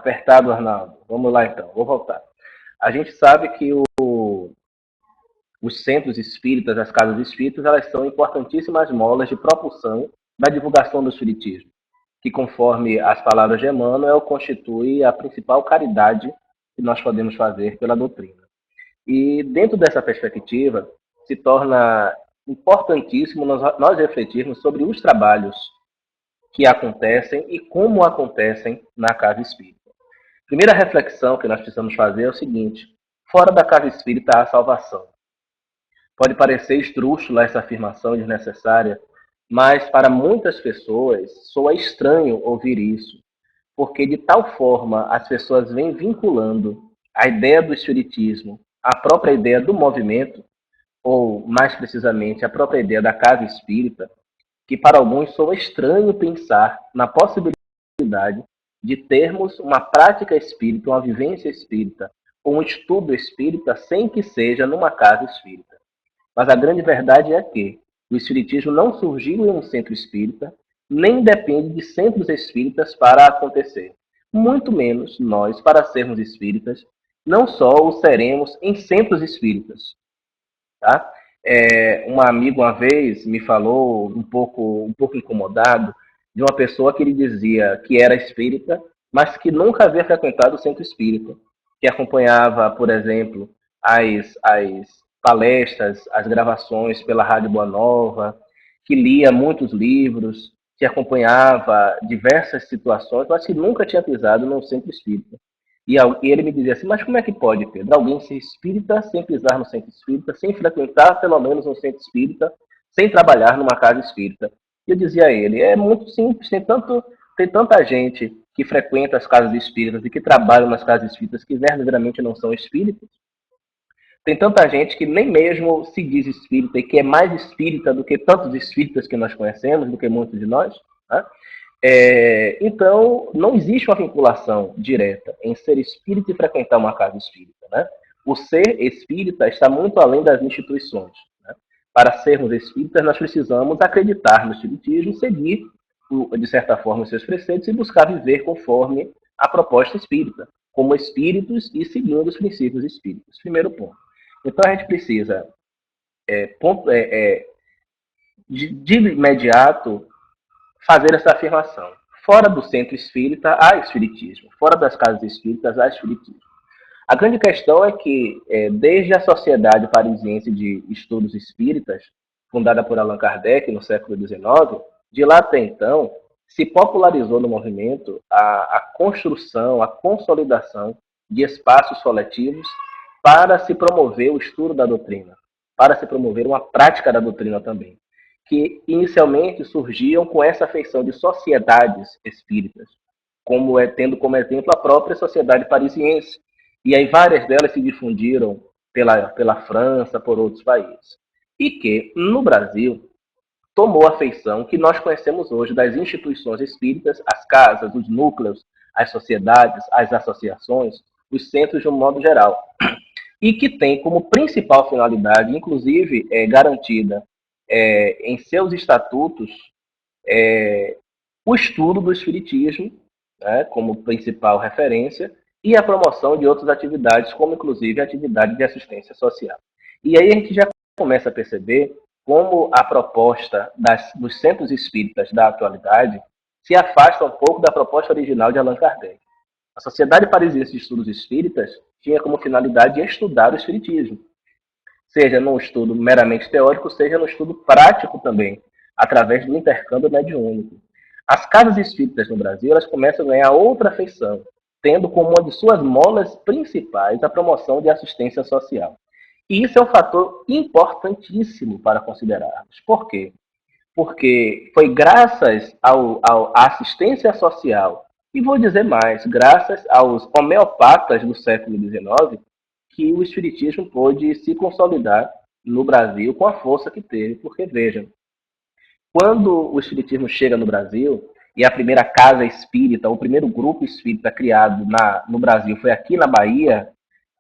Apertado, Arnaldo. Vamos lá então, vou voltar. A gente sabe que os centros espíritas, as casas espíritas, elas são importantíssimas molas de propulsão da divulgação do espiritismo, que conforme as palavras de Emmanuel, constitui a principal caridade que nós podemos fazer pela doutrina. E dentro dessa perspectiva, se torna importantíssimo nós refletirmos sobre os trabalhos que acontecem e como acontecem na casa espírita. Primeira reflexão que nós precisamos fazer é o seguinte: fora da casa espírita há salvação. Pode parecer esdrúxula essa afirmação desnecessária, mas para muitas pessoas soa estranho ouvir isso, porque de tal forma as pessoas vêm vinculando a ideia do espiritismo à própria ideia do movimento, ou mais precisamente a própria ideia da casa espírita, que para alguns soa estranho pensar na possibilidade de termos uma prática espírita, uma vivência espírita, ou um estudo espírita sem que seja numa casa espírita. Mas a grande verdade é que o espiritismo não surgiu em um centro espírita, nem depende de centros espíritas para acontecer. Muito menos nós, para sermos espíritas, não só o seremos em centros espíritas. Tá? Um amigo uma vez me falou, um pouco incomodado, de uma pessoa que ele dizia que era espírita, mas que nunca havia frequentado o centro espírita, que acompanhava, por exemplo, as palestras, as gravações pela Rádio Boa Nova, que lia muitos livros, que acompanhava diversas situações, mas que nunca tinha pisado num centro espírita. E ele me dizia assim: mas como é que pode, Pedro, alguém ser espírita sem pisar no centro espírita, sem frequentar pelo menos um centro espírita, sem trabalhar numa casa espírita? E eu dizia a ele: é muito simples, tem tanta gente que frequenta as casas espíritas e que trabalham nas casas espíritas que verdadeiramente não são espíritas. Tem tanta gente que nem mesmo se diz espírita e que é mais espírita do que tantos espíritas que nós conhecemos, do que muitos de nós, né? Então, não existe uma vinculação direta em ser espírita e frequentar uma casa espírita. Né? O ser espírita está muito além das instituições. Né? Para sermos espíritas, nós precisamos acreditar no espiritismo, seguir, de certa forma, os seus preceitos e buscar viver conforme a proposta espírita, como espíritos e seguindo os princípios espíritas. Primeiro ponto. Então, a gente precisa, de imediato, fazer essa afirmação. Fora do centro espírita, há espiritismo. Fora das casas espíritas, há espiritismo. A grande questão é que, desde a Sociedade Parisiense de Estudos Espíritas, fundada por Allan Kardec no século XIX, de lá até então, se popularizou no movimento a construção, a consolidação de espaços coletivos para se promover o estudo da doutrina, para se promover uma prática da doutrina também, que inicialmente surgiam com essa feição de sociedades espíritas, tendo como exemplo a própria Sociedade Parisiense. E aí várias delas se difundiram pela França, por outros países. E que, no Brasil, tomou a feição que nós conhecemos hoje das instituições espíritas, as casas, os núcleos, as sociedades, as associações, os centros de um modo geral. E que tem como principal finalidade, inclusive garantida em seus estatutos, o estudo do espiritismo, né, como principal referência, e a promoção de outras atividades, como inclusive a atividade de assistência social. E aí a gente já começa a perceber como a proposta dos centros espíritas da atualidade se afasta um pouco da proposta original de Allan Kardec. A Sociedade Parisiense de Estudos Espíritas tinha como finalidade estudar o espiritismo, seja no estudo meramente teórico, seja no estudo prático também, através do intercâmbio mediúnico. As casas espíritas no Brasil, elas começam a ganhar outra feição, tendo como uma de suas molas principais a promoção de assistência social. E isso é um fator importantíssimo para considerarmos. Por quê? Porque foi graças à assistência social, e vou dizer mais, graças aos homeopatas do século XIX, que o espiritismo pôde se consolidar no Brasil com a força que teve. Porque, vejam, quando o espiritismo chega no Brasil, e a primeira casa espírita, o primeiro grupo espírita criado no Brasil foi aqui na Bahia,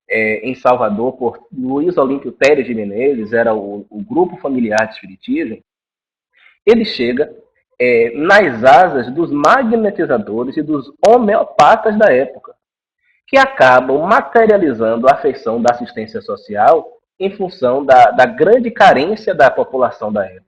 em Salvador, por Luiz Olímpio Teles de Menezes, era o grupo familiar de espiritismo. Ele chega, nas asas dos magnetizadores e dos homeopatas da época, que acabam materializando a afeição da assistência social em função da grande carência da população da época.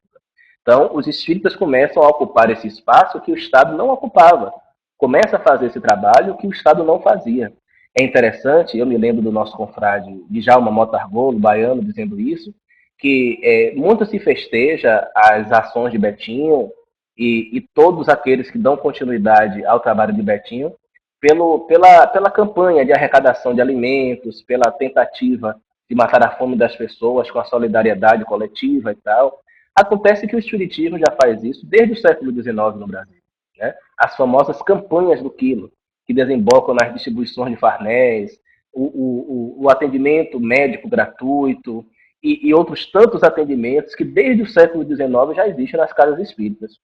Então, os espíritas começam a ocupar esse espaço que o Estado não ocupava. Começa a fazer esse trabalho que o Estado não fazia. É interessante, eu me lembro do nosso confrade Djalma Motargolo, baiano, dizendo isso, que muito se festeja as ações de Betinho e todos aqueles que dão continuidade ao trabalho de Betinho pela campanha de arrecadação de alimentos, pela tentativa de matar a fome das pessoas com a solidariedade coletiva e tal. Acontece que o Espiritismo já faz isso desde o século XIX no Brasil. Né? As famosas campanhas do quilo, que desembocam nas distribuições de farnéis, o atendimento médico gratuito e outros tantos atendimentos que desde o século XIX já existem nas casas espíritas.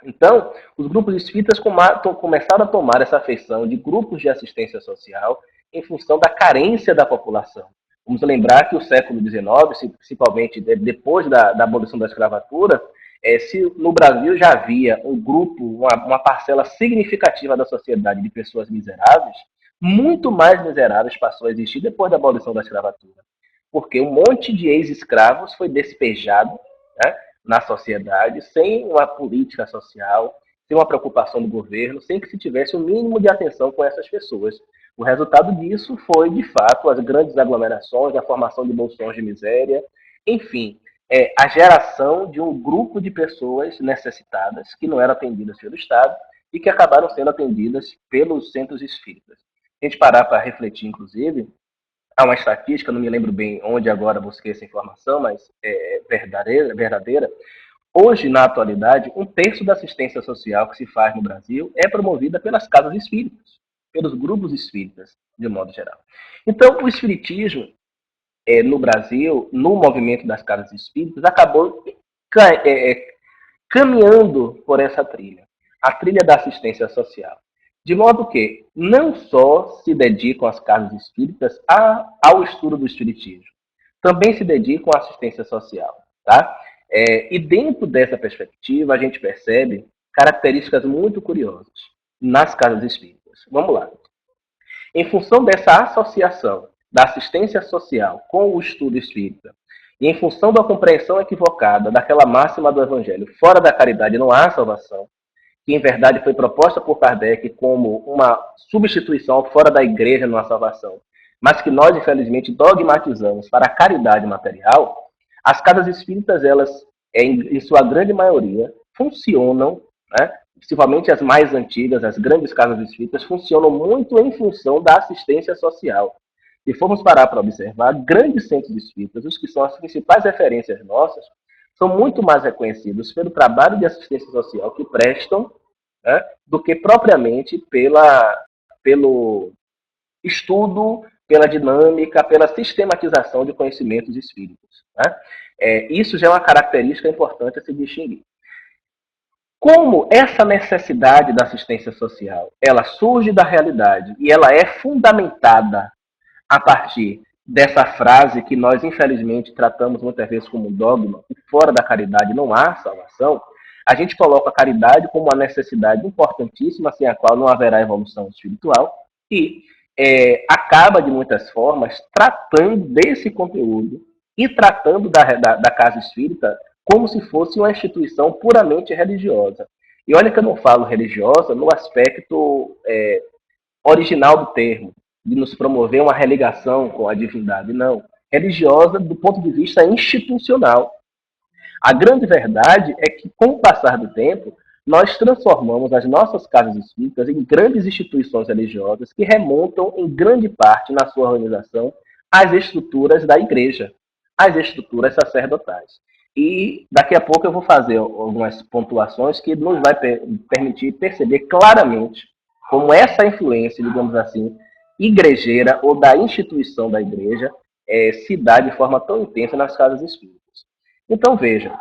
Então, os grupos espíritas começaram a tomar essa afeição de grupos de assistência social em função da carência da população. Vamos lembrar que o século XIX, principalmente depois da abolição da escravatura, se no Brasil já havia um grupo, uma parcela significativa da sociedade de pessoas miseráveis, muito mais miseráveis passou a existir depois da abolição da escravatura. Porque um monte de ex-escravos foi despejado, né, na sociedade, sem uma política social, sem uma preocupação do governo, sem que se tivesse o mínimo de atenção com essas pessoas. O resultado disso foi, de fato, as grandes aglomerações, a formação de bolsões de miséria, enfim, a geração de um grupo de pessoas necessitadas que não eram atendidas pelo Estado e que acabaram sendo atendidas pelos centros espíritas. A gente parar para refletir, inclusive, há uma estatística, não me lembro bem onde agora busquei essa informação, mas é verdadeira. Hoje, na atualidade, 1/3 da assistência social que se faz no Brasil é promovida pelas casas espíritas, pelos grupos espíritas, de modo geral. Então, o espiritismo, no Brasil, no movimento das casas espíritas, acabou caminhando por essa trilha, a trilha da assistência social. De modo que não só se dedicam as casas espíritas ao estudo do espiritismo, também se dedicam à assistência social. Tá? E dentro dessa perspectiva, a gente percebe características muito curiosas nas casas espíritas. Vamos lá. Em função dessa associação da assistência social com o estudo espírita, e em função da compreensão equivocada daquela máxima do Evangelho, fora da caridade não há salvação, que em verdade foi proposta por Kardec como uma substituição fora da igreja numa salvação, mas que nós, infelizmente, dogmatizamos para a caridade material, as casas espíritas, elas, em sua grande maioria, funcionam, né, principalmente as mais antigas, as grandes casas espíritas, funcionam muito em função da assistência social. Se formos parar para observar, grandes centros espíritas, os que são as principais referências nossas, são muito mais reconhecidos pelo trabalho de assistência social que prestam, né, do que propriamente pelo estudo, pela dinâmica, pela sistematização de conhecimentos espíritos. Né? Isso já é uma característica importante a se distinguir. Como essa necessidade da assistência social, ela surge da realidade e ela é fundamentada a partir dessa frase que nós, infelizmente, tratamos muitas vezes como um dogma, que fora da caridade não há salvação, a gente coloca a caridade como uma necessidade importantíssima, sem a qual não haverá evolução espiritual, e acaba, de muitas formas, tratando desse conteúdo e tratando da casa espírita como se fosse uma instituição puramente religiosa. E olha que eu não falo religiosa no aspecto original do termo, de nos promover uma religação com a divindade, não. Religiosa do ponto de vista institucional. A grande verdade é que, com o passar do tempo, nós transformamos as nossas casas espíritas em grandes instituições religiosas que remontam, em grande parte, na sua organização, às estruturas da igreja, às estruturas sacerdotais. E daqui a pouco eu vou fazer algumas pontuações que nos vai permitir perceber claramente como essa influência, digamos assim, igrejeira ou da instituição da igreja se dá de forma tão intensa nas casas espíritas. Então, veja,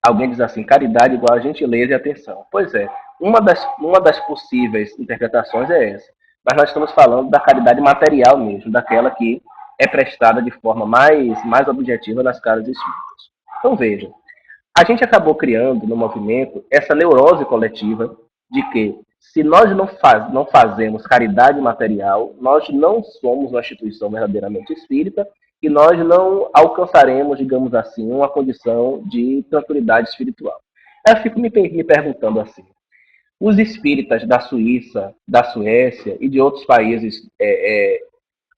alguém diz assim, caridade igual a gentileza e atenção. Pois é, uma das possíveis interpretações é essa. Mas nós estamos falando da caridade material mesmo, daquela que é prestada de forma mais objetiva nas casas espíritas. Então, veja, A gente acabou criando no movimento essa neurose coletiva de que se nós não fazemos caridade material, nós não somos uma instituição verdadeiramente espírita e nós não alcançaremos, digamos assim, uma condição de tranquilidade espiritual. Eu fico me perguntando assim, os espíritas da Suíça, da Suécia e de outros países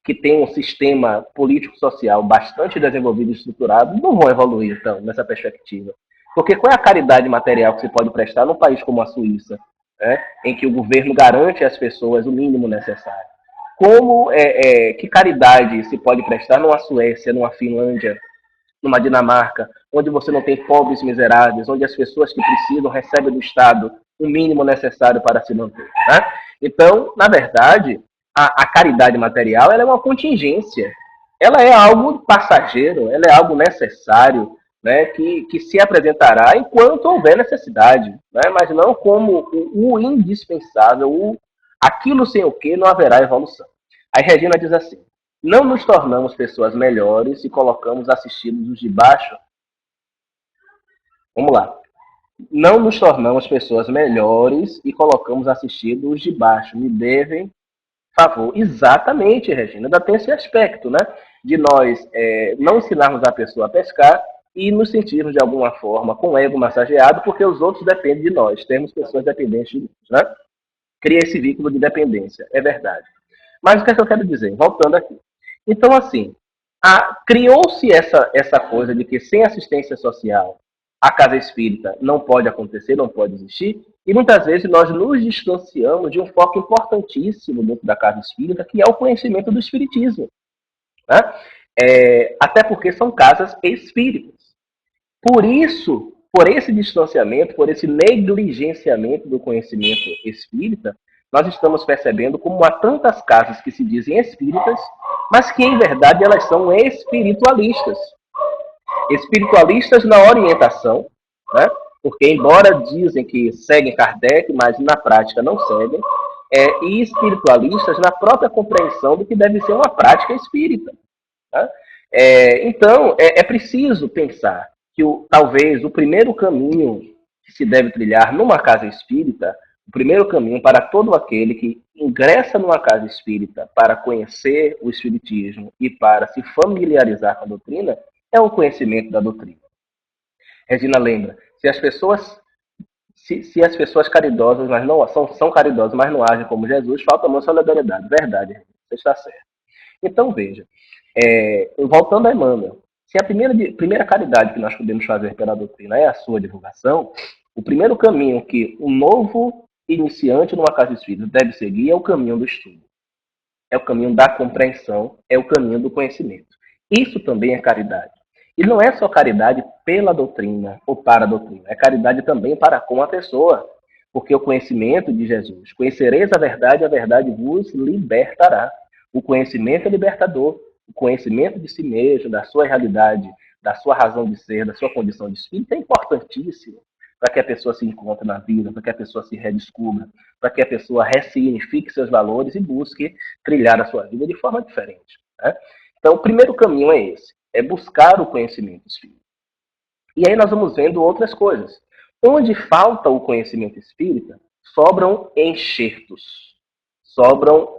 que têm um sistema político-social bastante desenvolvido e estruturado não vão evoluir, então, nessa perspectiva. Porque qual é a caridade material que se pode prestar num país como a Suíça, né, em que o governo garante às pessoas o mínimo necessário? Que caridade se pode prestar numa Suécia, numa Finlândia, numa Dinamarca, onde você não tem pobres miseráveis, onde as pessoas que precisam recebem do Estado o mínimo necessário para se manter. Né? Então, na verdade, a caridade material ela é uma contingência. Ela é algo passageiro, ela é algo necessário, né, que se apresentará enquanto houver necessidade, né, mas não como o indispensável, aquilo sem o que não haverá evolução. Aí Regina diz assim, não nos tornamos pessoas melhores se colocamos assistidos os de baixo. Vamos lá. Não nos tornamos pessoas melhores e colocamos assistidos os de baixo. Me devem favor. Exatamente, Regina. Ainda tem esse aspecto, né? De nós não ensinarmos a pessoa a pescar e nos sentirmos de alguma forma com o ego massageado, porque os outros dependem de nós. Temos pessoas dependentes de nós, né? Cria esse vínculo de dependência. É verdade. Mas o que é que eu quero dizer? Voltando aqui. Então, assim, criou-se essa coisa de que sem assistência social a casa espírita não pode acontecer, não pode existir, e muitas vezes nós nos distanciamos de um foco importantíssimo dentro da casa espírita, que é o conhecimento do espiritismo. Né? Até porque são casas espíritas. Por isso, por esse distanciamento, por esse negligenciamento do conhecimento espírita, nós estamos percebendo como há tantas casas que se dizem espíritas, mas que em verdade elas são espiritualistas. Espiritualistas na orientação, né? Porque embora dizem que seguem Kardec, mas na prática não seguem, e espiritualistas na própria compreensão do que deve ser uma prática espírita. Né? Então, é preciso pensar que talvez o primeiro caminho que se deve trilhar numa casa espírita, o primeiro caminho para todo aquele que ingressa numa casa espírita para conhecer o espiritismo e para se familiarizar com a doutrina, é o conhecimento da doutrina. Regina lembra, se as pessoas caridosas, mas não são caridosas, mas não agem como Jesus, falta uma solidariedade. Verdade, você está certo. Então, veja, voltando a Emmanuel, se a primeira caridade que nós podemos fazer pela doutrina é a sua divulgação, o primeiro caminho que um novo iniciante numa casa espírita deve seguir é o caminho do estudo. É o caminho da compreensão, é o caminho do conhecimento. Isso também é caridade. E não é só caridade pela doutrina ou para a doutrina, é caridade também para com a pessoa. Porque o conhecimento de Jesus, conhecereis a verdade vos libertará. O conhecimento é libertador. O conhecimento de si mesmo, da sua realidade, da sua razão de ser, da sua condição de espírito é importantíssimo para que a pessoa se encontre na vida, para que a pessoa se redescubra, para que a pessoa ressignifique seus valores e busque trilhar a sua vida de forma diferente. Né? Então, o primeiro caminho é esse, é buscar o conhecimento espírita. E aí nós vamos vendo outras coisas. Onde falta o conhecimento espírita, sobram enxertos, sobram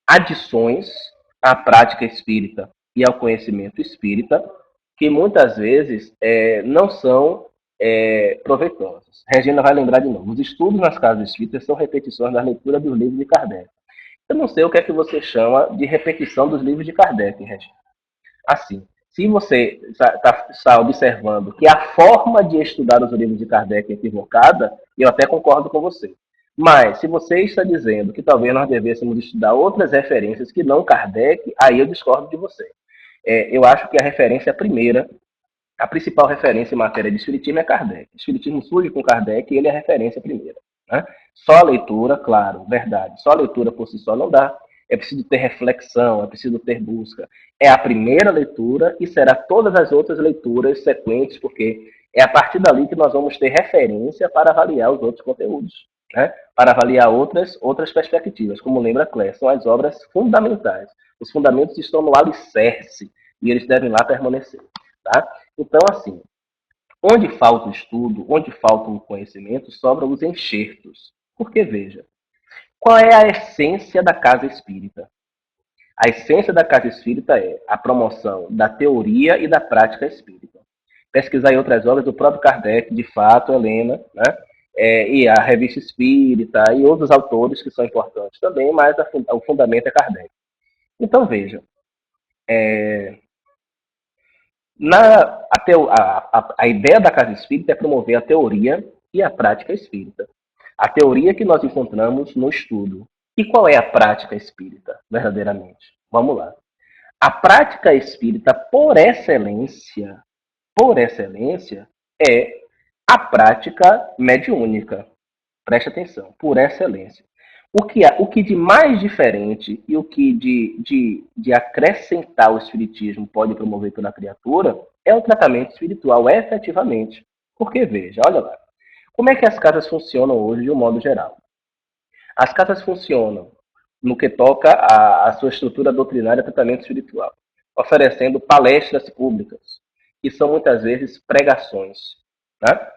adições à prática espírita e ao conhecimento espírita, que muitas vezes não são proveitosas. Regina vai lembrar de novo. Os estudos nas casas espíritas são repetições da leitura dos livros de Kardec. Eu não sei o que é que você chama de repetição dos livros de Kardec, Regina. Assim, se você está observando que a forma de estudar os livros de Kardec é equivocada, eu até concordo com você. Mas, se você está dizendo que talvez nós devêssemos estudar outras referências que não Kardec, aí eu discordo de você. Eu acho que a referência primeira, a principal referência em matéria de espiritismo é Kardec. O espiritismo surge com Kardec e ele é a referência primeira. Né? Só a leitura, claro, verdade. Só a leitura por si só não dá. É preciso ter reflexão, é preciso ter busca. É a primeira leitura e será todas as outras leituras sequentes, porque é a partir dali que nós vamos ter referência para avaliar os outros conteúdos, né? Para avaliar outras perspectivas. Como lembra Clé, são as obras fundamentais. Os fundamentos estão no alicerce e eles devem lá permanecer. Tá? Então, assim, Onde falta o estudo, onde falta o conhecimento, sobram os enxertos. Porque, veja, qual é a essência da casa espírita? A essência da casa espírita é a promoção da teoria e da prática espírita. Pesquisar em outras obras do próprio Kardec, de fato, Helena, né? E a Revista Espírita e outros autores que são importantes também, mas o fundamento é Kardec. Então, veja, a ideia da casa espírita é promover a teoria e a prática espírita. A teoria que nós encontramos no estudo. E qual é a prática espírita, verdadeiramente? Vamos lá. A prática espírita, por excelência, é a prática mediúnica. Preste atenção, por excelência. O que de mais diferente e o que de acrescentar o espiritismo pode promover pela criatura é o tratamento espiritual, efetivamente. Porque, veja, olha lá. Como é que as casas funcionam hoje de um modo geral? As casas funcionam no que toca à sua estrutura doutrinária e tratamento espiritual, oferecendo palestras públicas, que são muitas vezes pregações. Né?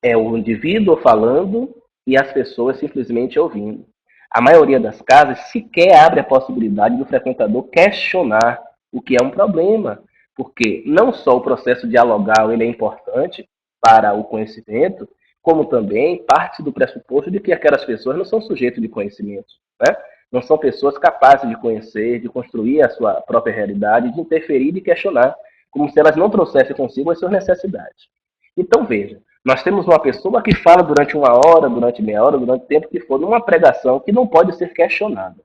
É o indivíduo falando e as pessoas simplesmente ouvindo. A maioria das casas sequer abre a possibilidade do frequentador questionar, o que é um problema, porque não só o processo dialogal ele é importante para o conhecimento, como também parte do pressuposto de que aquelas pessoas não são sujeitos de conhecimento, né? Não são pessoas capazes de conhecer, de construir a sua própria realidade, de interferir e de questionar, como se elas não trouxessem consigo as suas necessidades. Então, veja, nós temos uma pessoa que fala durante uma hora, durante meia hora, durante o tempo que for, numa pregação que não pode ser questionada.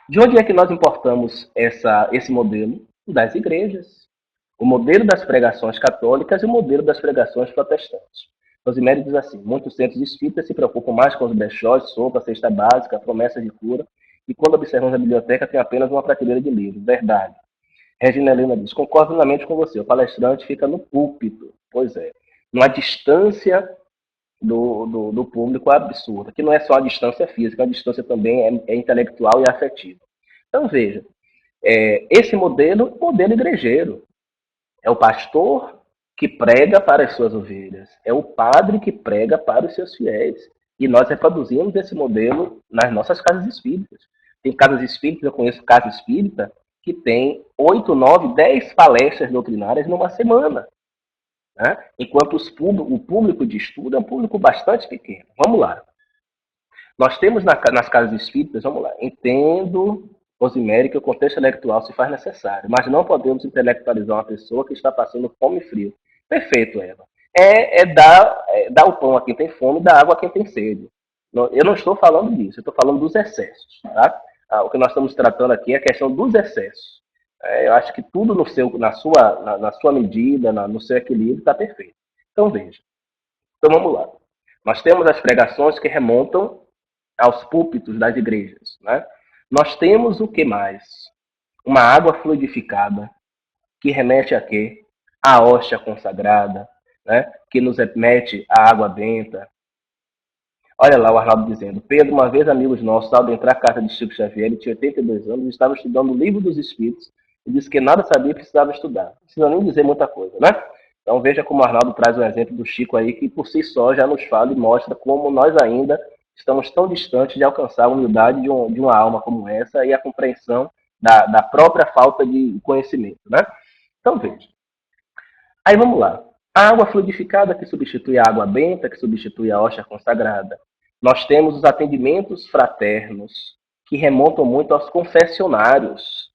De onde é que nós importamos esse modelo? Das igrejas. O modelo das pregações católicas e o modelo das pregações protestantes. Rosimério diz assim: muitos centros espíritas se preocupam mais com os brechós, sopa, cesta básica, promessas de cura, e quando observamos a biblioteca tem apenas uma prateleira de livros. Verdade. Regina Helena diz: concordo plenamente com você, o palestrante fica no púlpito. Pois é. Numa distância do público absurda, que não é só a distância física, a distância também é intelectual e afetiva. Então, veja, esse modelo igrejeiro. É o pastor que prega para as suas ovelhas. É o padre que prega para os seus fiéis. E nós reproduzimos esse modelo nas nossas casas espíritas. Tem casas espíritas, eu conheço casa espírita, que tem 8, 9, 10 palestras doutrinárias numa semana. Né? Enquanto o público de estudo é um público bastante pequeno. Vamos lá. Nós temos nas casas espíritas, vamos lá, entendo, Rosemary, que o contexto intelectual se faz necessário, mas não podemos intelectualizar uma pessoa que está passando fome e frio. Perfeito, Eva. Dar o pão a quem tem fome e dar água a quem tem sede. Eu não estou falando disso, eu estou falando dos excessos. Tá? O que nós estamos tratando aqui é a questão dos excessos. Eu acho que tudo na sua medida, no seu equilíbrio, está perfeito. Então, veja. Então, vamos lá. Nós temos as pregações que remontam aos púlpitos das igrejas. Né? Nós temos o que mais? Uma água fluidificada, que remete a quê? A hóstia consagrada, né? Que nos remete à água benta. Olha lá o Arnaldo dizendo: Pedro, uma vez amigos nossos, ao adentrar a casa de Chico Xavier, ele tinha 82 anos, estava estudando o livro dos Espíritos, e disse que nada sabia e precisava estudar. Não precisa nem dizer muita coisa, né? Então veja como o Arnaldo traz um exemplo do Chico aí, que por si só já nos fala e mostra como nós ainda estamos tão distantes de alcançar a humildade de uma alma como essa e a compreensão da própria falta de conhecimento, né? Então veja. Aí vamos lá. A água fluidificada que substitui a água benta, que substitui a hóstia consagrada. Nós temos os atendimentos fraternos, que remontam muito aos confessionários,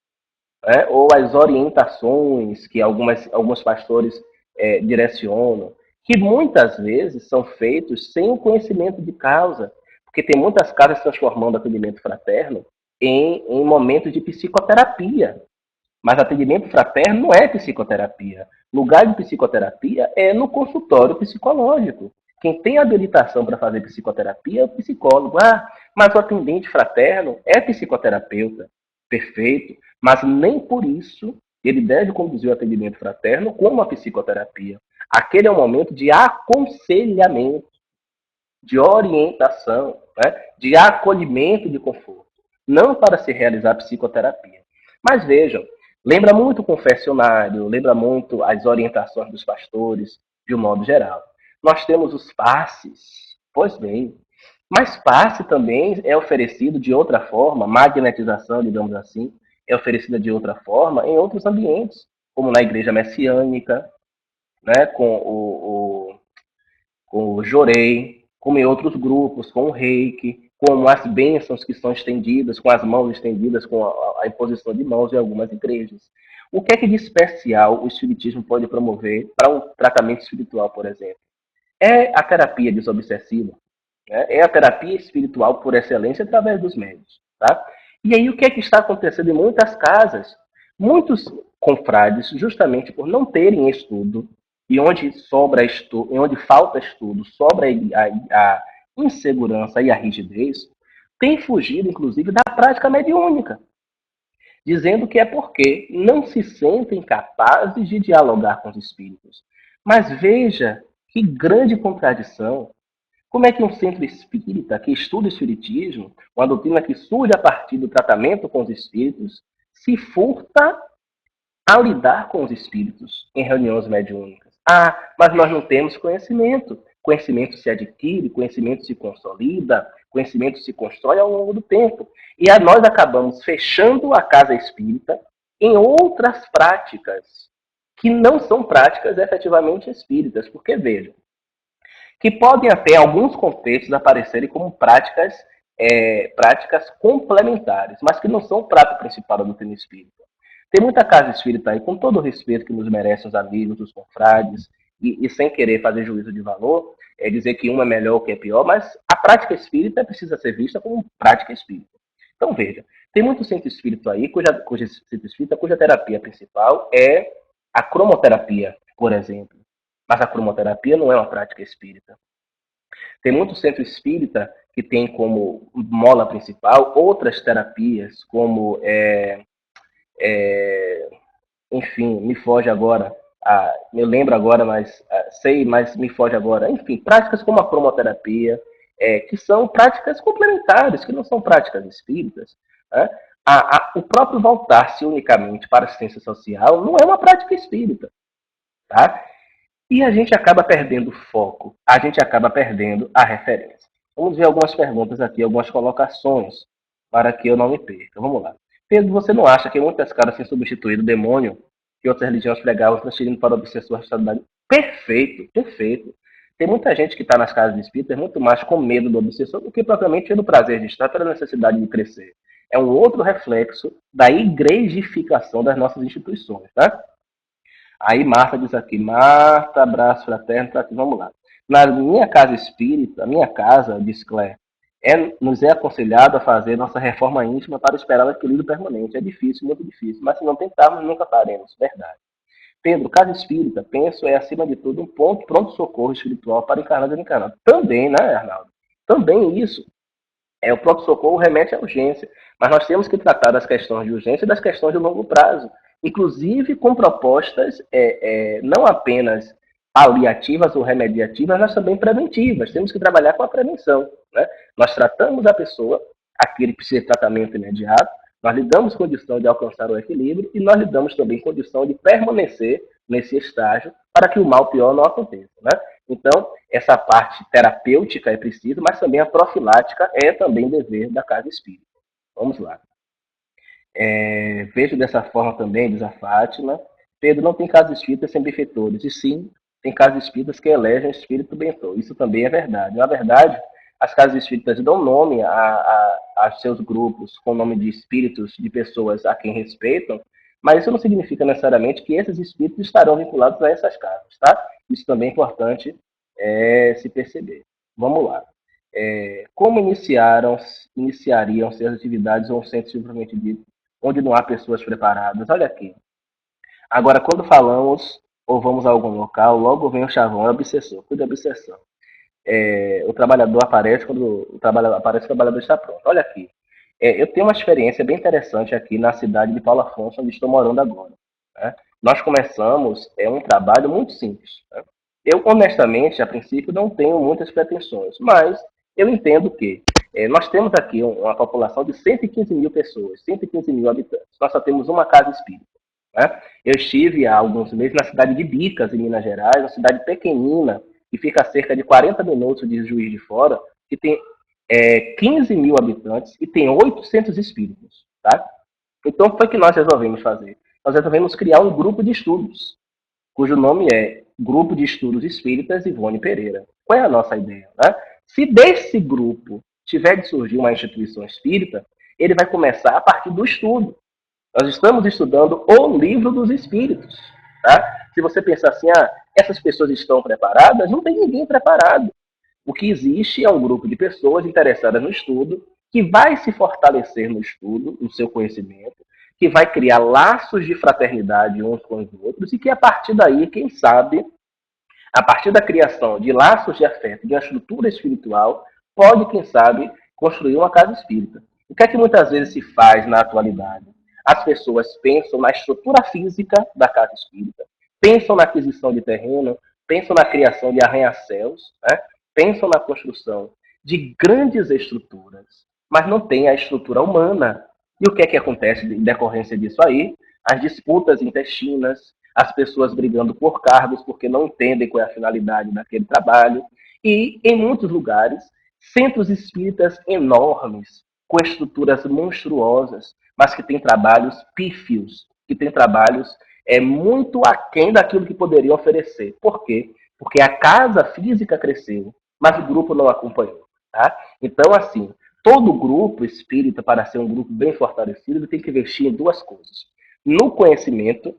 né? Ou às orientações que alguns pastores direcionam, que muitas vezes são feitos sem o conhecimento de causa, porque tem muitas casas transformando o atendimento fraterno em momentos de psicoterapia. Mas atendimento fraterno não é psicoterapia. Lugar de psicoterapia é no consultório psicológico. Quem tem habilitação para fazer psicoterapia é o psicólogo. Ah, mas o atendente fraterno é psicoterapeuta. Perfeito. Mas nem por isso ele deve conduzir o atendimento fraterno como a psicoterapia. Aquele é um momento de aconselhamento, de orientação, né? De acolhimento, de conforto. Não para se realizar psicoterapia. Mas vejam, Lembra muito o confessionário, lembra muito as orientações dos pastores, de um modo geral. Nós temos os passes, pois bem, mas passe também é oferecido de outra forma, magnetização, digamos assim, é oferecida de outra forma em outros ambientes, como na igreja messiânica, né, com o Jorei, como em outros grupos, com o Reiki, como as bênçãos que são estendidas, com as mãos estendidas, com a imposição de mãos em algumas igrejas. O que é que de especial o Espiritismo pode promover para um tratamento espiritual, por exemplo? É a terapia desobsessiva, né? É a terapia espiritual por excelência através dos médios. Tá? E aí o que é que está acontecendo em muitas casas? Muitos confrades, justamente por não terem estudo, e onde sobra estudo, e onde falta estudo, sobra a insegurança e a rigidez, têm fugido, inclusive, da prática mediúnica, dizendo que é porque não se sentem capazes de dialogar com os espíritos. Mas veja que grande contradição. Como é que um centro espírita que estuda o espiritismo, uma doutrina que surge a partir do tratamento com os espíritos, se furta a lidar com os espíritos em reuniões mediúnicas? Ah, mas nós não temos conhecimento. Conhecimento se adquire, conhecimento se consolida, conhecimento se constrói ao longo do tempo. E aí nós acabamos fechando a casa espírita em outras práticas que não são práticas efetivamente espíritas. Porque, veja, que podem até, em alguns contextos, aparecerem como práticas complementares, mas que não são o prato principal da doutrina espírita. Tem muita casa espírita aí, com todo o respeito que nos merecem os amigos, os confrades, e sem querer fazer juízo de valor, é dizer que uma é melhor ou que é pior, mas a prática espírita precisa ser vista como prática espírita. Então, veja, tem muito centro espírita aí, cuja centro espírita, cuja terapia principal é a cromoterapia, por exemplo. Mas a cromoterapia não é uma prática espírita. Tem muito centro espírita que tem como mola principal outras terapias, como, enfim, me foge agora, me lembro agora, mas sei, mas me foge agora. Enfim, práticas como a cromoterapia, que são práticas complementares, que não são práticas espíritas. Né? O próprio voltar-se unicamente para a assistência social não é uma prática espírita. Tá? E a gente acaba perdendo o foco, a gente acaba perdendo a referência. Vamos ver algumas perguntas aqui, algumas colocações, para que eu não me perca. Vamos lá. Pedro, você não acha que muitas caras têm substituído o demônio que outras religiões pregavam, transferindo para o obsessor a responsabilidade? Perfeito, perfeito. Tem muita gente que está nas casas espíritas muito mais com medo do obsessor do que propriamente pelo prazer de estar, pela necessidade de crescer. É um outro reflexo da igrejificação das nossas instituições, tá? Aí Marta diz aqui, Marta, abraço fraterno, tá aqui, vamos lá. Na minha casa espírita, minha casa, diz Claire, nos é aconselhado a fazer nossa reforma íntima para esperar o equilíbrio permanente. É difícil, muito difícil, mas se não tentarmos, nunca faremos, verdade. Pedro, casa espírita, penso, é acima de tudo um ponto pronto-socorro espiritual para encarnar e desencarnar. Também, né, Arnaldo? Também isso. O pronto-socorro remete à urgência, mas nós temos que tratar das questões de urgência e das questões de longo prazo, inclusive com propostas não apenas paliativas ou remediativas, mas também preventivas. Temos que trabalhar com a prevenção. Né? Nós tratamos a pessoa, aquele que precisa de tratamento imediato, nós lhe damos condição de alcançar o equilíbrio e nós lhe damos também condição de permanecer nesse estágio para que o mal pior não aconteça. Né? Então, essa parte terapêutica é preciso, mas também a profilática é também dever da casa espírita. Vamos lá. Vejo dessa forma também, diz a Fátima. Pedro, não tem casa espírita sem benfeitores, e sim, tem casas espíritas que elegem espírito benfeitor. Isso também é verdade. Na verdade, as casas espíritas dão nome a seus grupos com o nome de espíritos de pessoas a quem respeitam, mas isso não significa necessariamente que esses espíritos estarão vinculados a essas casas, tá? Isso também é importante se perceber. Vamos lá. Como iniciariam-se as atividades ou um centro simplesmente dito, onde não há pessoas preparadas? Olha aqui. Agora, quando falamos ou vamos a algum local, logo vem o chavão, é obsessor, cuida da obsessão. O trabalhador aparece quando o trabalhador está pronto. Olha aqui. Eu tenho uma experiência bem interessante aqui na cidade de Paulo Afonso, onde estou morando agora. Né? Nós começamos um trabalho muito simples. Né? Eu, honestamente, a princípio, não tenho muitas pretensões, mas eu entendo que nós temos aqui uma população de 115 mil pessoas, 115 mil habitantes. Nós só temos uma casa espírita. Né? Eu estive há alguns meses na cidade de Bicas, em Minas Gerais, uma cidade pequenina, que fica a cerca de 40 minutos de Juiz de Fora, que tem 15 mil habitantes e tem 800 espíritos. Tá? Então, foi o que nós resolvemos fazer. Nós resolvemos criar um grupo de estudos, cujo nome é Grupo de Estudos Espíritas Ivone Pereira. Qual é a nossa ideia? Né? Se desse grupo tiver de surgir uma instituição espírita, ele vai começar a partir do estudo. Nós estamos estudando o livro dos espíritos. Tá? Se você pensar assim, essas pessoas estão preparadas, não tem ninguém preparado. O que existe é um grupo de pessoas interessadas no estudo, que vai se fortalecer no estudo, no seu conhecimento, que vai criar laços de fraternidade uns com os outros, e que a partir daí, quem sabe, a partir da criação de laços de afeto, de uma estrutura espiritual, pode, quem sabe, construir uma casa espírita. O que é que muitas vezes se faz na atualidade? As pessoas pensam na estrutura física da casa espírita, pensam na aquisição de terreno, pensam na criação de arranha-céus, né? Pensam na construção de grandes estruturas, mas não tem a estrutura humana. E o que é que acontece em decorrência disso aí? As disputas intestinas, as pessoas brigando por cargos porque não entendem qual é a finalidade daquele trabalho. E, em muitos lugares, centros espíritas enormes, com estruturas monstruosas, mas que têm trabalhos pífios, que têm trabalhos muito aquém daquilo que poderiam oferecer. Por quê? Porque a casa física cresceu, mas o grupo não acompanhou. Tá? Então, assim, todo grupo espírita, para ser um grupo bem fortalecido, tem que investir em duas coisas: no conhecimento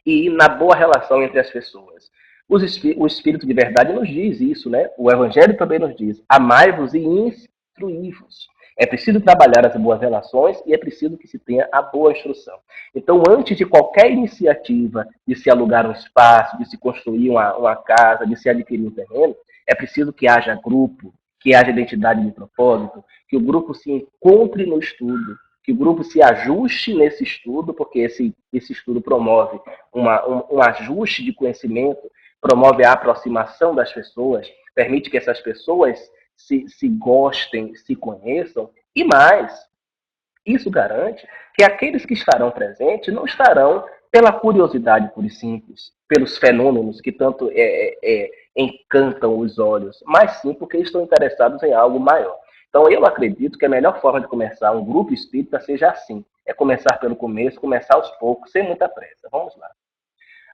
e na boa relação entre as pessoas. O Espírito de verdade nos diz isso, né? O Evangelho também nos diz: amai-vos e instruí-vos. É preciso trabalhar as boas relações e é preciso que se tenha a boa instrução. Então, antes de qualquer iniciativa de se alugar um espaço, de se construir uma casa, de se adquirir um terreno, é preciso que haja grupo, que haja identidade de propósito, que o grupo se encontre no estudo, que o grupo se ajuste nesse estudo, porque esse estudo promove um ajuste de conhecimento, promove a aproximação das pessoas, permite que essas pessoas se gostem, se conheçam, e mais, isso garante que aqueles que estarão presentes não estarão pela curiosidade pura e simples, pelos fenômenos que tanto encantam os olhos, mas sim porque estão interessados em algo maior. Então, eu acredito que a melhor forma de começar um grupo espírita seja assim: é começar pelo começo, começar aos poucos, sem muita pressa. Vamos lá.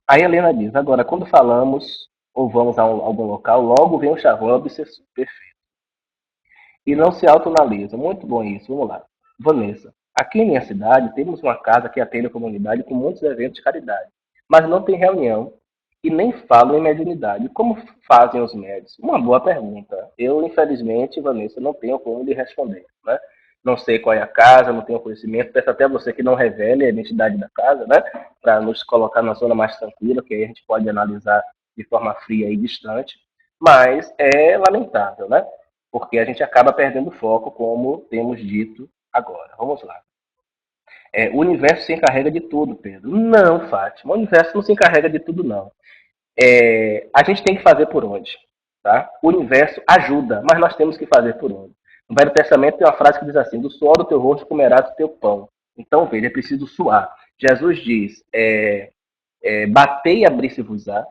Aí a Helena diz: agora, quando falamos ou vamos a algum local, logo vem o chavão obsessor. Perfeito. E não se autoanalisa. Muito bom isso. Vamos lá. Vanessa, aqui em minha cidade temos uma casa que atende a comunidade com muitos eventos de caridade, mas não tem reunião e nem falam em mediunidade. Como fazem os médios? Uma boa pergunta. Eu, infelizmente, Vanessa, não tenho como lhe responder. Né? Não sei qual é a casa, não tenho conhecimento. Peço até a você que não revele a identidade da casa, né? Para nos colocar na zona mais tranquila, que aí a gente pode analisar de forma fria e distante. Mas é lamentável, né? Porque a gente acaba perdendo foco, como temos dito agora. Vamos lá. O universo se encarrega de tudo, Pedro. Não, Fátima, o universo não se encarrega de tudo, não. A gente tem que fazer por onde. Tá? O universo ajuda, mas nós temos que fazer por onde. No Velho Testamento tem uma frase que diz assim: do suor do teu rosto comerás o teu pão. Então, veja, é preciso suar. Jesus diz: batei e abrir-se-vos-á,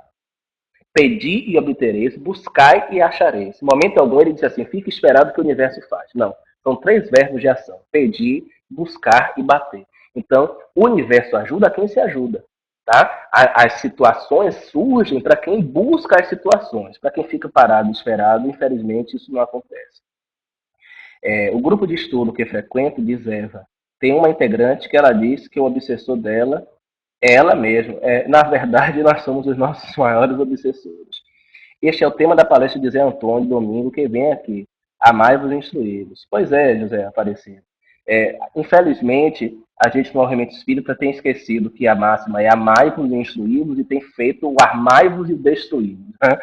pedi e obtereis, buscai e achareis. Em momento algum ele diz assim: fique esperado que o universo faz. Não. São três verbos de ação: pedir, buscar e bater. Então, o universo ajuda quem se ajuda. Tá? As situações surgem para quem busca as situações. Para quem fica parado e esperado, infelizmente, isso não acontece. O grupo de estudo que frequento, diz Eva, tem uma integrante que ela diz que o obsessor dela é ela mesma. Na verdade, nós somos os nossos maiores obsessores. Este é o tema da palestra de Zé Antônio, domingo, que vem aqui. Amai-vos e instruí-vos. Pois é, José Aparecido. Infelizmente, a gente no movimento espírita tem esquecido que a máxima é amai-vos e instruí-vos e tem feito o armai-vos e destruí-vos. Né?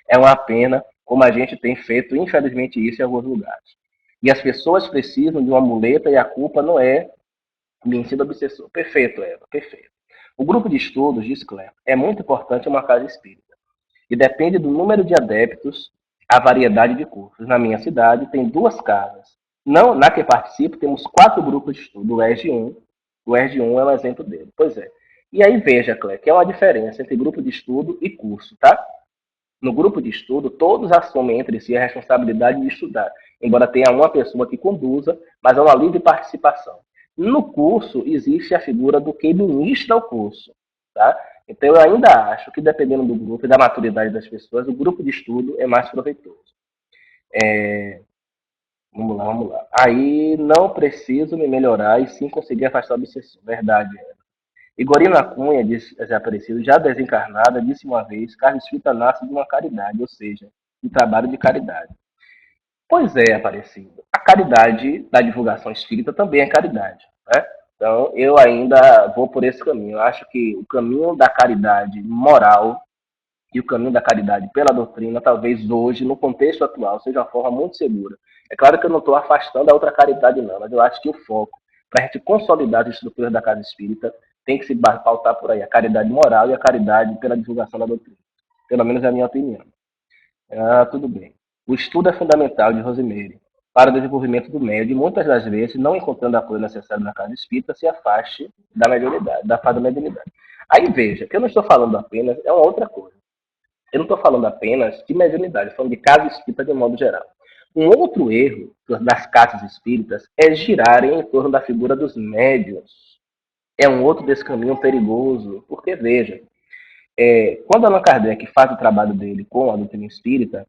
É uma pena como a gente tem feito, infelizmente, isso em alguns lugares. E as pessoas precisam de uma muleta e a culpa não é mentira obsessor. Perfeito, Eva, perfeito. O grupo de estudos, diz Cleber, é muito importante uma casa espírita e depende do número de adeptos, a variedade de cursos. Na minha cidade tem duas casas. Na que participo temos 4 grupos de estudo. O ERG 1 é um exemplo dele. Pois é. E aí veja, Clé, que é uma diferença entre grupo de estudo e curso, tá? No grupo de estudo, todos assumem entre si a responsabilidade de estudar, embora tenha uma pessoa que conduza, mas é uma livre participação. No curso, existe a figura do que ministra o curso. Tá? Então, eu ainda acho que, dependendo do grupo e da maturidade das pessoas, o grupo de estudo é mais proveitoso. Vamos lá, vamos lá. Aí, não preciso me melhorar e sim conseguir afastar a obsessão. Verdade. Igorina Cunha, desaparecido, já desencarnada, disse uma vez: Carlos Fita nasce de uma caridade, ou seja, de trabalho de caridade. Pois é, Aparecido. A caridade da divulgação espírita também é caridade. Né? Então, eu ainda vou por esse caminho. Eu acho que o caminho da caridade moral e o caminho da caridade pela doutrina, talvez hoje, no contexto atual, seja uma forma muito segura. É claro que eu não estou afastando a outra caridade, não, mas eu acho que o foco, para a gente consolidar as estruturas da casa espírita, tem que se pautar por aí, a caridade moral e a caridade pela divulgação da doutrina. Pelo menos é a minha opinião. Ah, tudo bem. O estudo é fundamental de Rosemary para o desenvolvimento do médium e muitas das vezes, não encontrando apoio necessário na casa espírita, se afaste da mediunidade, da fase da mediunidade. Aí veja, que eu não estou falando apenas, é uma outra coisa. Eu não estou falando apenas de mediunidade, estou falando de casa espírita de um modo geral. Um outro erro das casas espíritas é girarem em torno da figura dos médiuns. É um outro desse caminho perigoso, porque veja, quando Allan Kardec faz o trabalho dele com a doutrina espírita,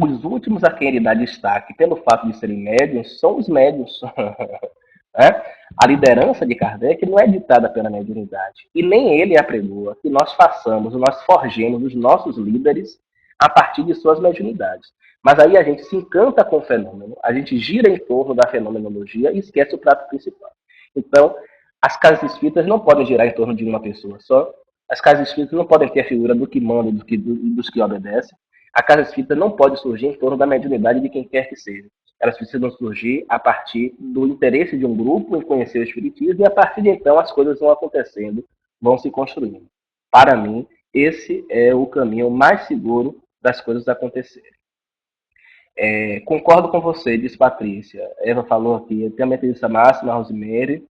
os últimos a quem ele dá destaque pelo fato de serem médiuns são os médiuns. Né? A liderança de Kardec não é ditada pela mediunidade. E nem ele apregoa que nós façamos, nós forjemos os nossos líderes a partir de suas mediunidades. Mas aí a gente se encanta com o fenômeno, a gente gira em torno da fenomenologia e esquece o prato principal. Então, as casas espíritas não podem girar em torno de uma pessoa só. As casas espíritas não podem ter a figura do que manda e dos que obedecem. A casa espírita não pode surgir em torno da mediunidade de quem quer que seja. Elas precisam surgir a partir do interesse de um grupo em conhecer o espiritismo e a partir de então as coisas vão acontecendo, vão se construindo. Para mim, esse é o caminho mais seguro das coisas acontecerem. Concordo com você, diz Patrícia. Eva falou aqui, tem a metodista máxima, Rosemary,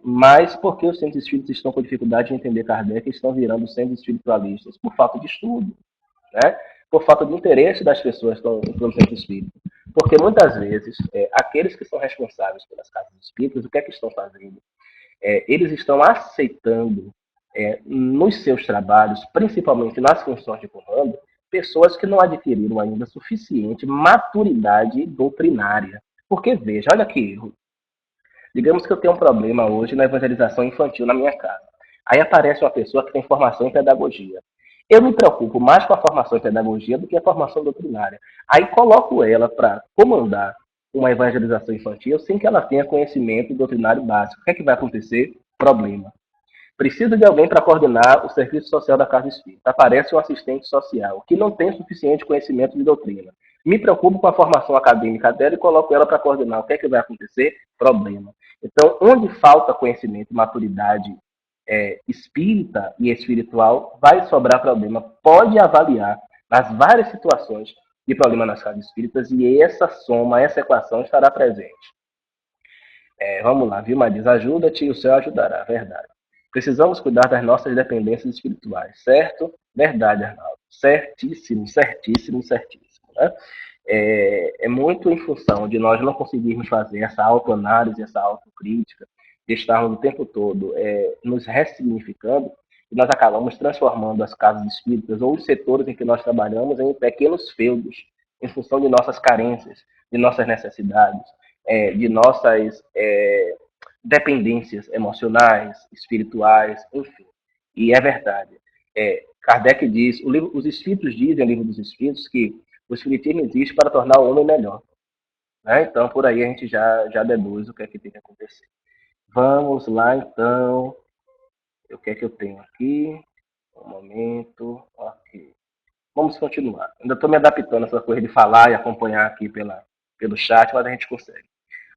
mas por que os centros espíritas estão com dificuldade de entender Kardec e estão virando centros espiritualistas? Por falta de estudo, né? Por falta de interesse das pessoas que estão no centro espírita. Porque muitas vezes, aqueles que são responsáveis pelas casas espíritas, o que é que estão fazendo? Eles estão aceitando nos seus trabalhos, principalmente nas funções de comando, pessoas que não adquiriram ainda suficiente maturidade doutrinária. Porque, veja, olha que erro. Digamos que eu tenho um problema hoje na evangelização infantil na minha casa. Aí aparece uma pessoa que tem formação em pedagogia. Eu me preocupo mais com a formação em pedagogia do que a formação doutrinária. Aí coloco ela para comandar uma evangelização infantil sem que ela tenha conhecimento doutrinário básico. O que é que vai acontecer? Problema. Precisa de alguém para coordenar o serviço social da casa espírita. Aparece um assistente social que não tem suficiente conhecimento de doutrina. Me preocupo com a formação acadêmica dela e coloco ela para coordenar. O que é que vai acontecer? Problema. Então, onde falta conhecimento e maturidade espírita e espiritual, vai sobrar problema. Pode avaliar nas várias situações de problema nas casas espíritas e essa soma, essa equação estará presente. Vamos lá, Vilma diz, ajuda-te e o céu ajudará, verdade. Precisamos cuidar das nossas dependências espirituais, certo? Verdade, Arnaldo. Certíssimo, certíssimo, certíssimo. Né? É muito em função de nós não conseguirmos fazer essa autoanálise, essa autocrítica, de estarmos o tempo todo nos ressignificando, e nós acabamos transformando as casas espíritas ou os setores em que nós trabalhamos em pequenos feudos, em função de nossas carências, de nossas necessidades, de nossas dependências emocionais, espirituais, enfim. E é verdade. Kardec diz, os espíritos dizem no livro dos espíritos que o espiritismo existe para tornar o homem melhor. Né? Então, por aí a gente já deduz o que é que tem que acontecer. Vamos lá, então. O que é que eu tenho aqui? Um momento. Ok. Vamos continuar. Ainda estou me adaptando a essa coisa de falar e acompanhar aqui pelo chat, mas a gente consegue.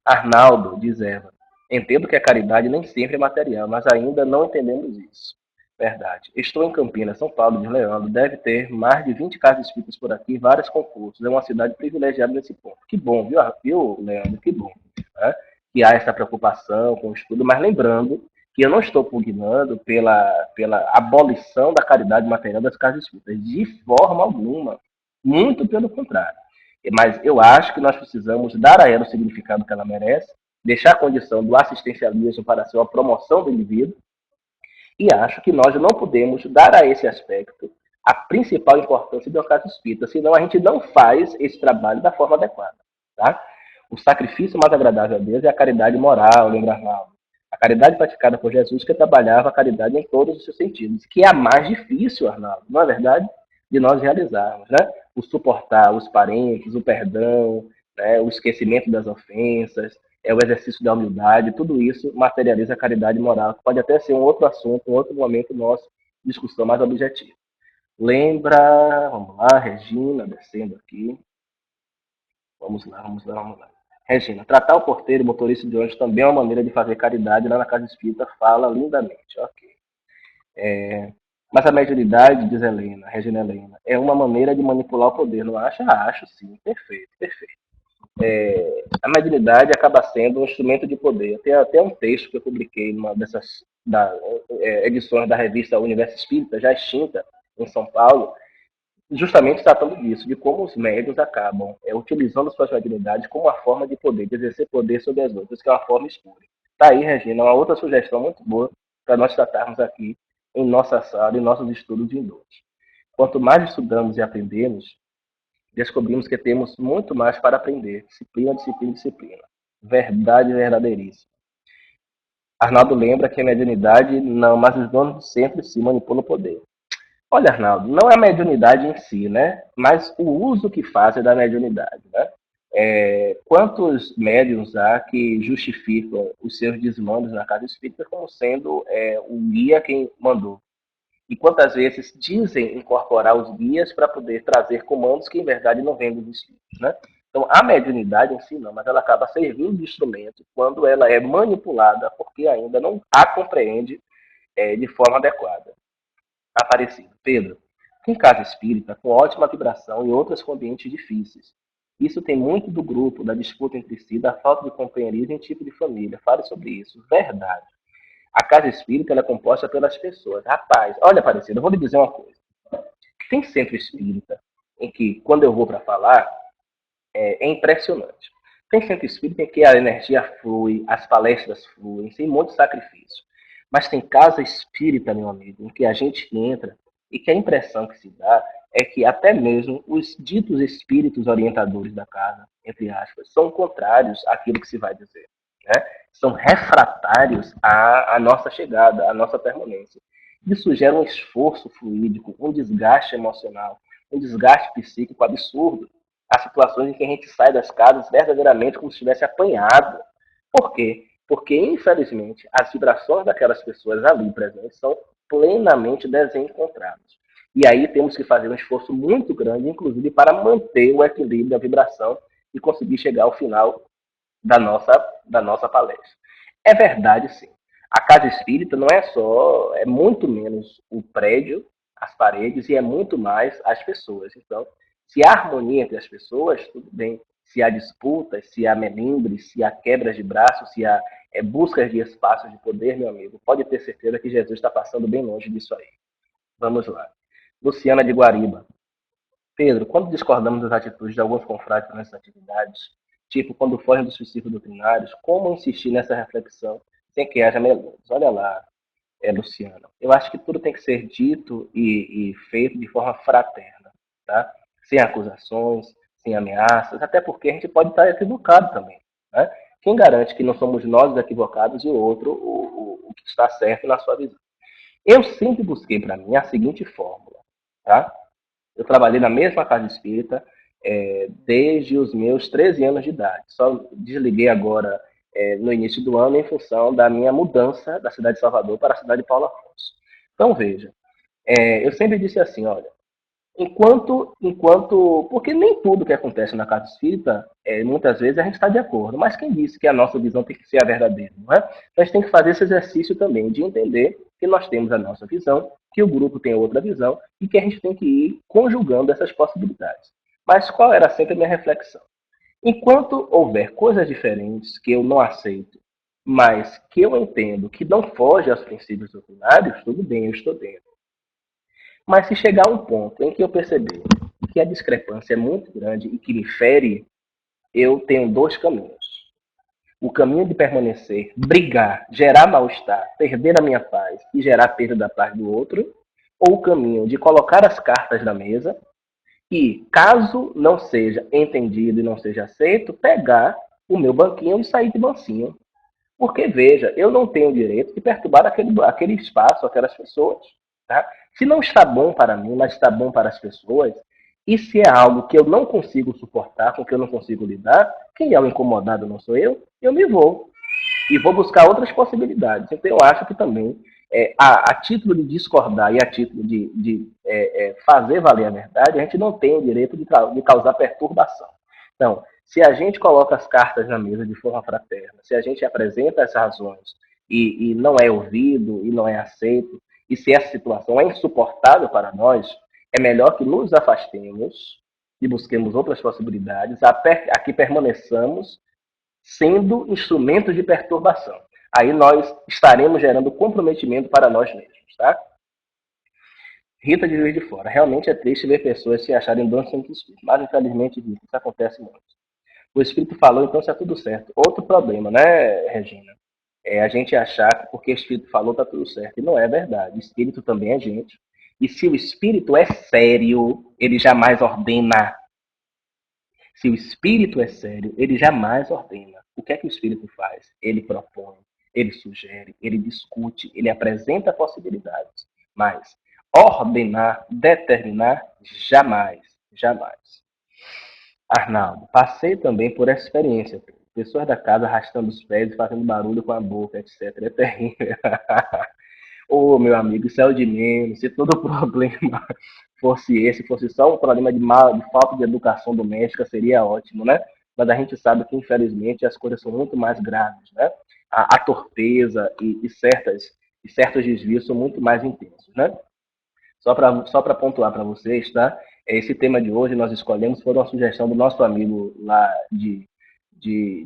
Arnaldo, diz Eva, entendo que a caridade nem sempre é material, mas ainda não entendemos isso. Verdade. Estou em Campinas, São Paulo, diz Leandro. Deve ter mais de 20 casas espíritas por aqui, vários concursos. É uma cidade privilegiada nesse ponto. Que bom, viu Leandro? Que bom. Né? Que há essa preocupação com o estudo, mas lembrando E eu não estou pugnando pela abolição da caridade material das casas espíritas, de forma alguma. Muito pelo contrário. Mas eu acho que nós precisamos dar a ela o significado que ela merece, deixar a condição do assistencialismo para ser uma promoção do indivíduo, e acho que nós não podemos dar a esse aspecto a principal importância de uma casa espírita, senão a gente não faz esse trabalho da forma adequada. Tá? O sacrifício mais agradável a Deus é a caridade moral, lembra Arnaldo? A caridade praticada por Jesus, que trabalhava a caridade em todos os seus sentidos, que é a mais difícil, Arnaldo, não é verdade? De nós realizarmos, né? O suportar os parentes, o perdão, né? O esquecimento das ofensas, o exercício da humildade, tudo isso materializa a caridade moral, que pode até ser um outro assunto, um outro momento nosso, discussão mais objetiva. Lembra, vamos lá, Regina, descendo aqui. Vamos lá, vamos lá, vamos lá. Regina, tratar o porteiro e motorista de ônibus também é uma maneira de fazer caridade lá na Casa Espírita, fala lindamente, ok. Mas a mediunidade, diz Helena, Regina Helena, é uma maneira de manipular o poder, não acha? Acho, sim, perfeito, perfeito. A mediunidade acaba sendo um instrumento de poder. Tem até um texto que eu publiquei numa dessas edições da revista Universo Espírita, já extinta, em São Paulo, justamente tratando disso, de como os médios acabam utilizando suas mediunidades como uma forma de poder, de exercer poder sobre as outras, que é uma forma escura. Tá aí, Regina, uma outra sugestão muito boa para nós tratarmos aqui em nossa sala, em nossos estudos de indústria. Quanto mais estudamos e aprendemos, descobrimos que temos muito mais para aprender. Disciplina, disciplina, disciplina. Verdade verdadeiríssima. Arnaldo lembra que a mediunidade não, mas os donos do centro se manipulam o poder. Olha, Arnaldo, não é a mediunidade em si, né? Mas o uso que fazem da mediunidade, né? Quantos médiums há que justificam os seus desmandos na casa espírita como sendo o guia quem mandou? E quantas vezes dizem incorporar os guias para poder trazer comandos que em verdade não vêm dos espíritos, né? Então, a mediunidade em si não, mas ela acaba servindo de instrumento quando ela é manipulada porque ainda não a compreende de forma adequada. Aparecido. Pedro, tem casa espírita com ótima vibração e outras com ambientes difíceis. Isso tem muito do grupo, da disputa entre si, da falta de companheirismo em tipo de família. Fale sobre isso. Verdade. A casa espírita ela é composta pelas pessoas. Rapaz, olha, Aparecido, eu vou lhe dizer uma coisa. Tem centro espírita em que, quando eu vou para falar, é impressionante. Tem centro espírita em que a energia flui, as palestras fluem, sem muito sacrifício. Mas tem casa espírita, meu amigo, em que a gente entra e que a impressão que se dá é que até mesmo os ditos espíritos orientadores da casa, entre aspas, são contrários àquilo que se vai dizer. Né? São refratários à nossa chegada, à nossa permanência. Isso gera um esforço fluídico, um desgaste emocional, um desgaste psíquico absurdo. Há situações em que a gente sai das casas verdadeiramente como se tivesse apanhado. Por quê? Porque, infelizmente, as vibrações daquelas pessoas ali presentes são plenamente desencontradas. E aí temos que fazer um esforço muito grande, inclusive, para manter o equilíbrio da vibração e conseguir chegar ao final da nossa palestra. É verdade, sim. A casa espírita não é só, é muito menos o prédio, as paredes, e é muito mais as pessoas. Então, se há harmonia entre as pessoas, tudo bem. Se há disputas, se há melindres, se há quebras de braços, se há buscas de espaços de poder, meu amigo, pode ter certeza que Jesus está passando bem longe disso aí. Vamos lá. Luciana de Guariba. Pedro, quando discordamos das atitudes de alguns confrades nessas atividades, tipo quando fogem dos princípios doutrinários, como insistir nessa reflexão sem que haja melindres? Olha lá, Luciana. Eu acho que tudo tem que ser dito e feito de forma fraterna, tá? Sem acusações, sem ameaças, até porque a gente pode estar equivocado também, né? Quem garante que não somos nós os equivocados e o outro o que está certo na sua visão? Eu sempre busquei para mim a seguinte fórmula, tá? Eu trabalhei na mesma casa espírita desde os meus 13 anos de idade. Só desliguei agora no início do ano em função da minha mudança da cidade de Salvador para a cidade de Paulo Afonso. Então, veja, eu sempre disse assim, olha, porque nem tudo que acontece na casa espírita, muitas vezes a gente está de acordo, mas quem disse que a nossa visão tem que ser a verdadeira, não é? Então a gente tem que fazer esse exercício também de entender que nós temos a nossa visão, que o grupo tem outra visão e que a gente tem que ir conjugando essas possibilidades. Mas qual era sempre a minha reflexão? Enquanto houver coisas diferentes que eu não aceito mas que eu entendo que não foge aos princípios doutrinários, tudo bem, eu estou dentro. Mas se chegar a um ponto em que eu perceber que a discrepância é muito grande e que me fere, eu tenho dois caminhos. O caminho de permanecer, brigar, gerar mal-estar, perder a minha paz e gerar perda da paz do outro, ou o caminho de colocar as cartas na mesa e, caso não seja entendido e não seja aceito, pegar o meu banquinho e sair de mansinho. Porque, veja, eu não tenho o direito de perturbar aquele espaço, aquelas pessoas. Tá? Se não está bom para mim, mas está bom para as pessoas, e se é algo que eu não consigo suportar, com que eu não consigo lidar, quem é o incomodado não sou eu me vou. E vou buscar outras possibilidades. Então, eu acho que também, a título de discordar e a título de fazer valer a verdade, a gente não tem o direito de causar perturbação. Então, se a gente coloca as cartas na mesa de forma fraterna, se a gente apresenta as razões e não é ouvido e não é aceito, e se essa situação é insuportável para nós, é melhor que nos afastemos e busquemos outras possibilidades, a que permaneçamos sendo instrumentos de perturbação. Aí nós estaremos gerando comprometimento para nós mesmos, tá? Rita de Juiz de Fora. Realmente é triste ver pessoas se acharem donos do Espírito, mas infelizmente isso acontece muito. O Espírito falou, então está tudo certo. Outro problema, né, Regina? É a gente achar que porque o Espírito falou está tudo certo. E não é verdade. O Espírito também é gente. E se o Espírito é sério, ele jamais ordena. Se o Espírito é sério, ele jamais ordena. O que é que o Espírito faz? Ele propõe, ele sugere, ele discute, ele apresenta possibilidades. Mas ordenar, determinar, jamais. Jamais. Arnaldo, passei também por essa experiência. Pessoas da casa arrastando os pés e fazendo barulho com a boca, etc. É terrível. Ô, meu amigo, isso é o de menos. Se todo problema fosse esse, fosse só um problema de falta de educação doméstica, seria ótimo, né? Mas a gente sabe que, infelizmente, as coisas são muito mais graves, né? A torpeza e certos desvios são muito mais intensos, né? Só para pontuar para vocês, tá? Esse tema de hoje nós escolhemos foi uma sugestão do nosso amigo lá de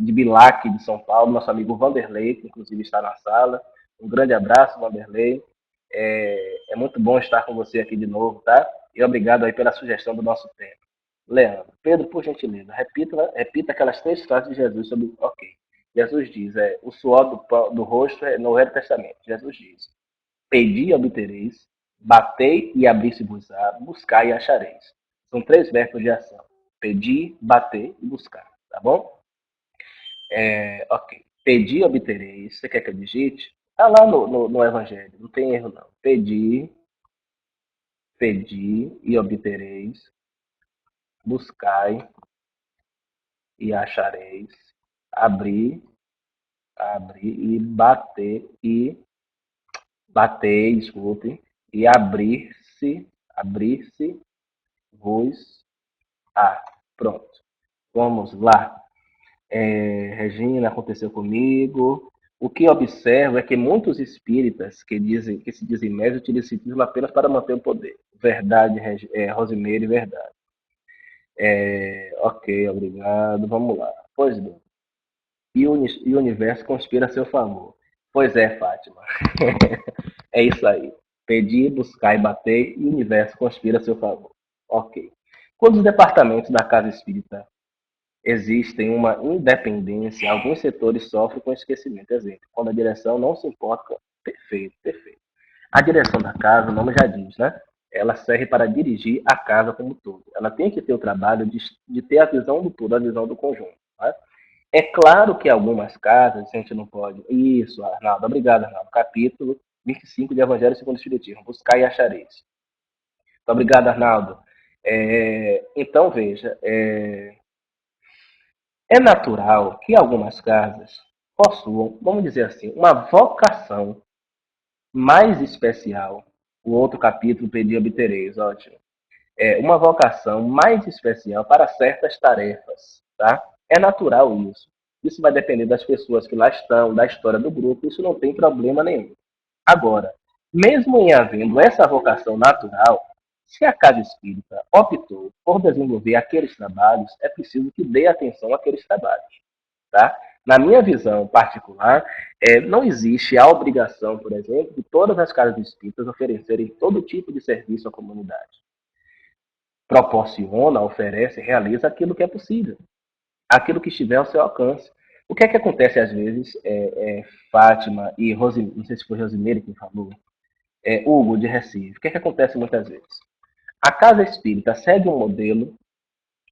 Bilac, de São Paulo, nosso amigo Vanderlei, que inclusive está na sala. Um grande abraço, Vanderlei. É muito bom estar com você aqui de novo, tá? E obrigado aí pela sugestão do nosso tema. Leandro, Pedro, por gentileza, repita aquelas três frases de Jesus sobre. Ok. Jesus diz: o suor do rosto é no Velho Testamento. Jesus diz: pedi e obtereis, batei e abri-se-vos-á, buscai e achareis. São três verbos de ação: pedir, bater e buscar, tá bom? Ok. Pedir, obtereis. Você quer que eu digite? Está lá no Evangelho, não tem erro não. Pedi e obtereis, buscai e achareis, abrir, abrir bater, desculpe, e abrir-se, vos a. Pronto. Vamos lá. Regina, aconteceu comigo. O que observo é que muitos espíritas que se dizem médios utilizam esse título apenas para manter o poder. Verdade, Rosimeire, verdade. Ok, obrigado. Vamos lá. Pois bem. E o universo conspira a seu favor. Pois é, Fátima. É isso aí. Pedir, buscar e bater, e o universo conspira a seu favor. Ok. Quando os departamentos da Casa Espírita existem uma independência, alguns setores sofrem com esquecimento. Exemplo, quando a direção não se importa. Perfeito, perfeito. A direção da casa, o nome já diz, né? Ela serve para dirigir a casa como um todo. Ela tem que ter o trabalho de ter a visão do todo, a visão do conjunto. Né? É claro que algumas casas a gente não pode. Isso, Arnaldo. Obrigado, Arnaldo. Capítulo 25 de Evangelho segundo o Espiritismo. Buscar e achareis. Muito obrigado, Arnaldo. Então, veja, é natural que algumas casas possuam, vamos dizer assim, uma vocação mais especial. O outro capítulo, pedir obtereis, ótimo. Uma vocação mais especial para certas tarefas, tá? É natural isso. Isso vai depender das pessoas que lá estão, da história do grupo, isso não tem problema nenhum. Agora, mesmo em havendo essa vocação natural, se a casa espírita optou por desenvolver aqueles trabalhos, é preciso que dê atenção àqueles trabalhos, tá? Na minha visão particular, não existe a obrigação, por exemplo, de todas as casas espíritas oferecerem todo tipo de serviço à comunidade. Proporciona, oferece, realiza aquilo que é possível, aquilo que estiver ao seu alcance. O que é que acontece às vezes, Fátima e não sei se foi Rosimeire que falou, Hugo de Recife, o que é que acontece muitas vezes? A casa espírita segue um modelo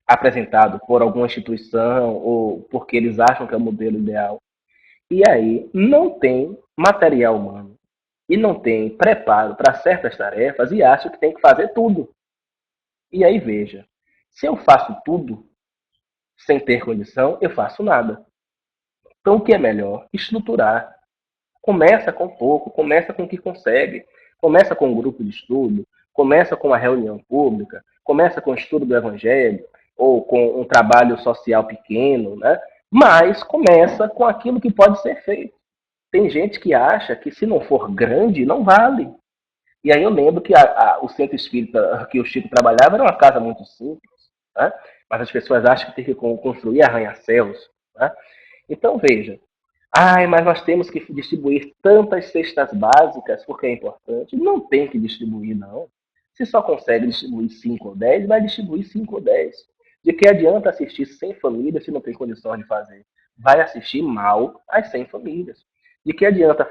apresentado por alguma instituição ou porque eles acham que é o modelo ideal. E aí não tem material humano e não tem preparo para certas tarefas e acha que tem que fazer tudo. E aí veja, se eu faço tudo sem ter condição, eu faço nada. Então o que é melhor? Estruturar. Começa com pouco, começa com o que consegue. Começa com um grupo de estudo, começa com uma reunião pública, começa com o estudo do evangelho, ou com um trabalho social pequeno, né? Mas começa com aquilo que pode ser feito. Tem gente que acha que se não for grande, não vale. E aí eu lembro que o centro espírita que o Chico trabalhava era uma casa muito simples, né? Mas as pessoas acham que tem que construir arranha-céus. Né? Então veja, mas nós temos que distribuir tantas cestas básicas porque é importante. Não tem que distribuir, não. Se só consegue distribuir 5 ou 10, vai distribuir 5 ou 10. De que adianta assistir 100 famílias se não tem condição de fazer? Vai assistir mal as 100 famílias. De que adianta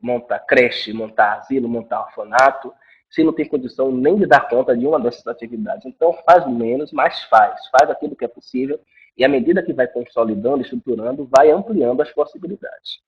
montar creche, montar asilo, montar orfanato, se não tem condição nem de dar conta de uma dessas atividades? Então faz menos, mas faz aquilo que é possível, e à medida que vai consolidando, estruturando, vai ampliando as possibilidades.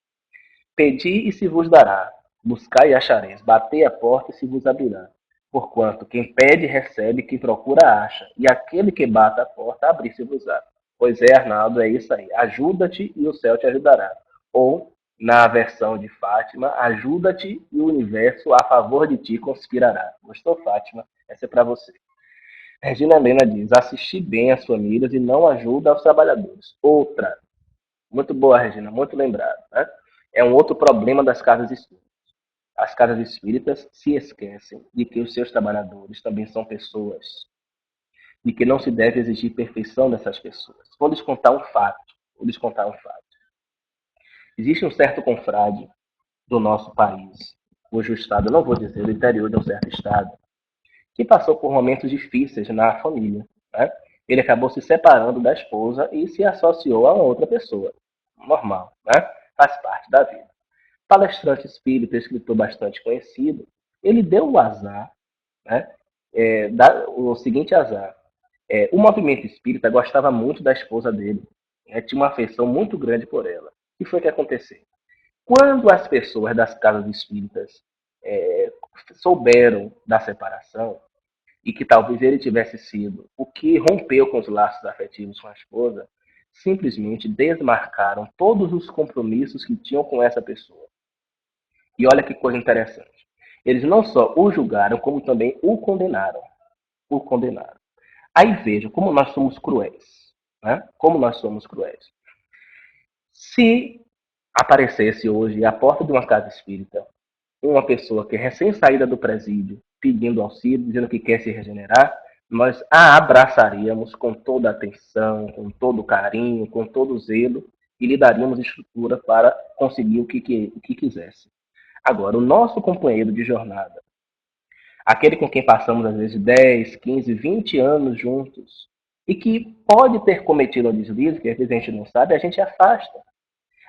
Pedi e se vos dará, buscai e achareis, batei a porta e se vos abrirá. Porquanto quem pede recebe, quem procura acha, e aquele que bate a porta abrir-se-vos-á. Pois é, Arnaldo, é isso aí. Ajuda-te e o céu te ajudará. Ou, na versão de Fátima, ajuda-te e o universo a favor de ti conspirará. Gostou, Fátima? Essa é para você. Regina Helena diz: assistir bem às famílias e não ajuda aos trabalhadores. Outra. Muito boa, Regina, muito lembrado. Né? É um outro problema das casas espíritas. As casas espíritas se esquecem de que os seus trabalhadores também são pessoas, de que não se deve exigir perfeição dessas pessoas. Vou lhes contar um fato. Vou lhes contar um fato. Existe um certo confrade do nosso país, cujo estado, não vou dizer, do interior de um certo estado, que passou por momentos difíceis na família. Né? Ele acabou se separando da esposa e se associou a uma outra pessoa. Normal, né? Faz parte da vida. Palestrante espírita, escritor bastante conhecido, ele deu o azar, né? O seguinte azar. O movimento espírita gostava muito da esposa dele, né? Tinha uma afeição muito grande por ela. O que foi que aconteceu? Quando as pessoas das casas espíritas é, souberam da separação, e que talvez ele tivesse sido o que rompeu com os laços afetivos com a esposa, simplesmente desmarcaram todos os compromissos que tinham com essa pessoa. E olha que coisa interessante. Eles não só o julgaram, como também o condenaram. O condenaram. Aí veja como nós somos cruéis. Né? Como nós somos cruéis. Se aparecesse hoje à porta de uma casa espírita uma pessoa que é recém-saída do presídio pedindo auxílio, dizendo que quer se regenerar, nós a abraçaríamos com toda a atenção, com todo o carinho, com todo o zelo e lhe daríamos estrutura para conseguir o que quisesse. Agora, o nosso companheiro de jornada, aquele com quem passamos às vezes 10, 15, 20 anos juntos, e que pode ter cometido um deslize, que às vezes a gente não sabe, a gente afasta.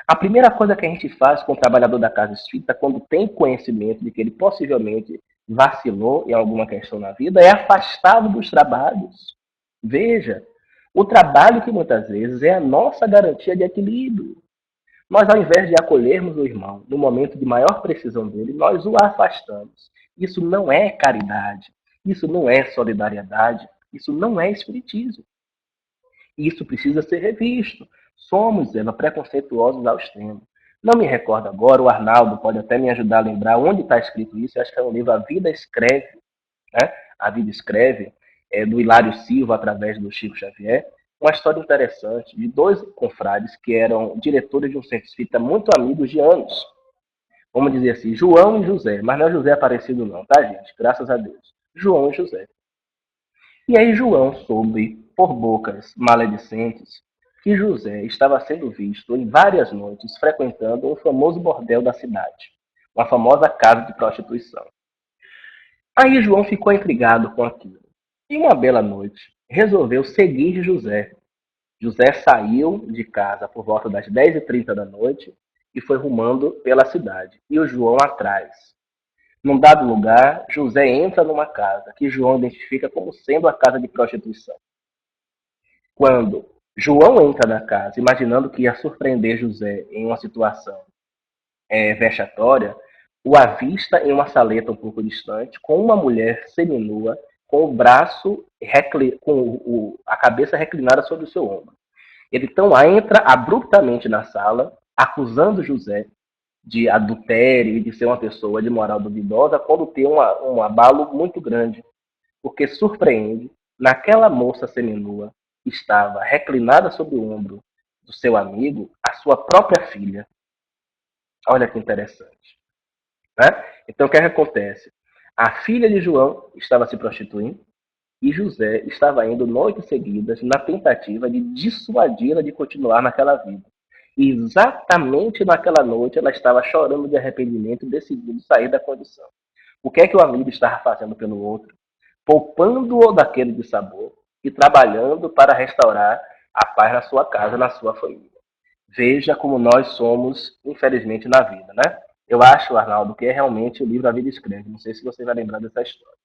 A primeira coisa que a gente faz com o trabalhador da casa espírita, quando tem conhecimento de que ele possivelmente vacilou em alguma questão na vida, é afastá-lo dos trabalhos. Veja, o trabalho que muitas vezes é a nossa garantia de equilíbrio. Nós, ao invés de acolhermos o irmão no momento de maior precisão dele, nós o afastamos. Isso não é caridade, isso não é solidariedade, isso não é espiritismo. Isso precisa ser revisto. Somos, Eva, preconceituosos ao extremo. Não me recordo agora, o Arnaldo pode até me ajudar a lembrar onde está escrito isso. Eu acho que é um livro A Vida Escreve, né? A Vida Escreve, do Hilário Silva, através do Chico Xavier. Uma história interessante de dois confrades que eram diretores de um centro espírita muito amigos de anos. Vamos dizer assim, João e José. Mas não é José Aparecido não, tá, gente? Graças a Deus. João e José. E aí João soube, por bocas maledicentes, que José estava sendo visto em várias noites frequentando um famoso bordel da cidade, uma famosa casa de prostituição. Aí João ficou intrigado com aquilo. E uma bela noite, resolveu seguir José. José saiu de casa por volta das 10h30 da noite e foi rumando pela cidade, e o João atrás. Num dado lugar, José entra numa casa que João identifica como sendo a casa de prostituição. Quando João entra na casa, imaginando que ia surpreender José em uma situação vexatória, o avista em uma saleta um pouco distante, com uma mulher seminua, com o braço, a cabeça reclinada sobre o seu ombro. Ele então entra abruptamente na sala, acusando José de adultério e de ser uma pessoa de moral duvidosa, quando tem um abalo muito grande, porque surpreende, naquela moça seminua estava reclinada sobre o ombro do seu amigo, a sua própria filha. Olha que interessante. Né? Então, o que acontece? A filha de João estava se prostituindo e José estava indo noites seguidas na tentativa de dissuadi-la de continuar naquela vida. E exatamente naquela noite ela estava chorando de arrependimento e decidindo sair da condição. O que é que o amigo estava fazendo pelo outro? Poupando-o daquele dissabor e trabalhando para restaurar a paz na sua casa, na sua família. Veja como nós somos, infelizmente, na vida, né? Eu acho, Arnaldo, que é realmente o livro A Vida Escreve. Não sei se você vai lembrar dessa história.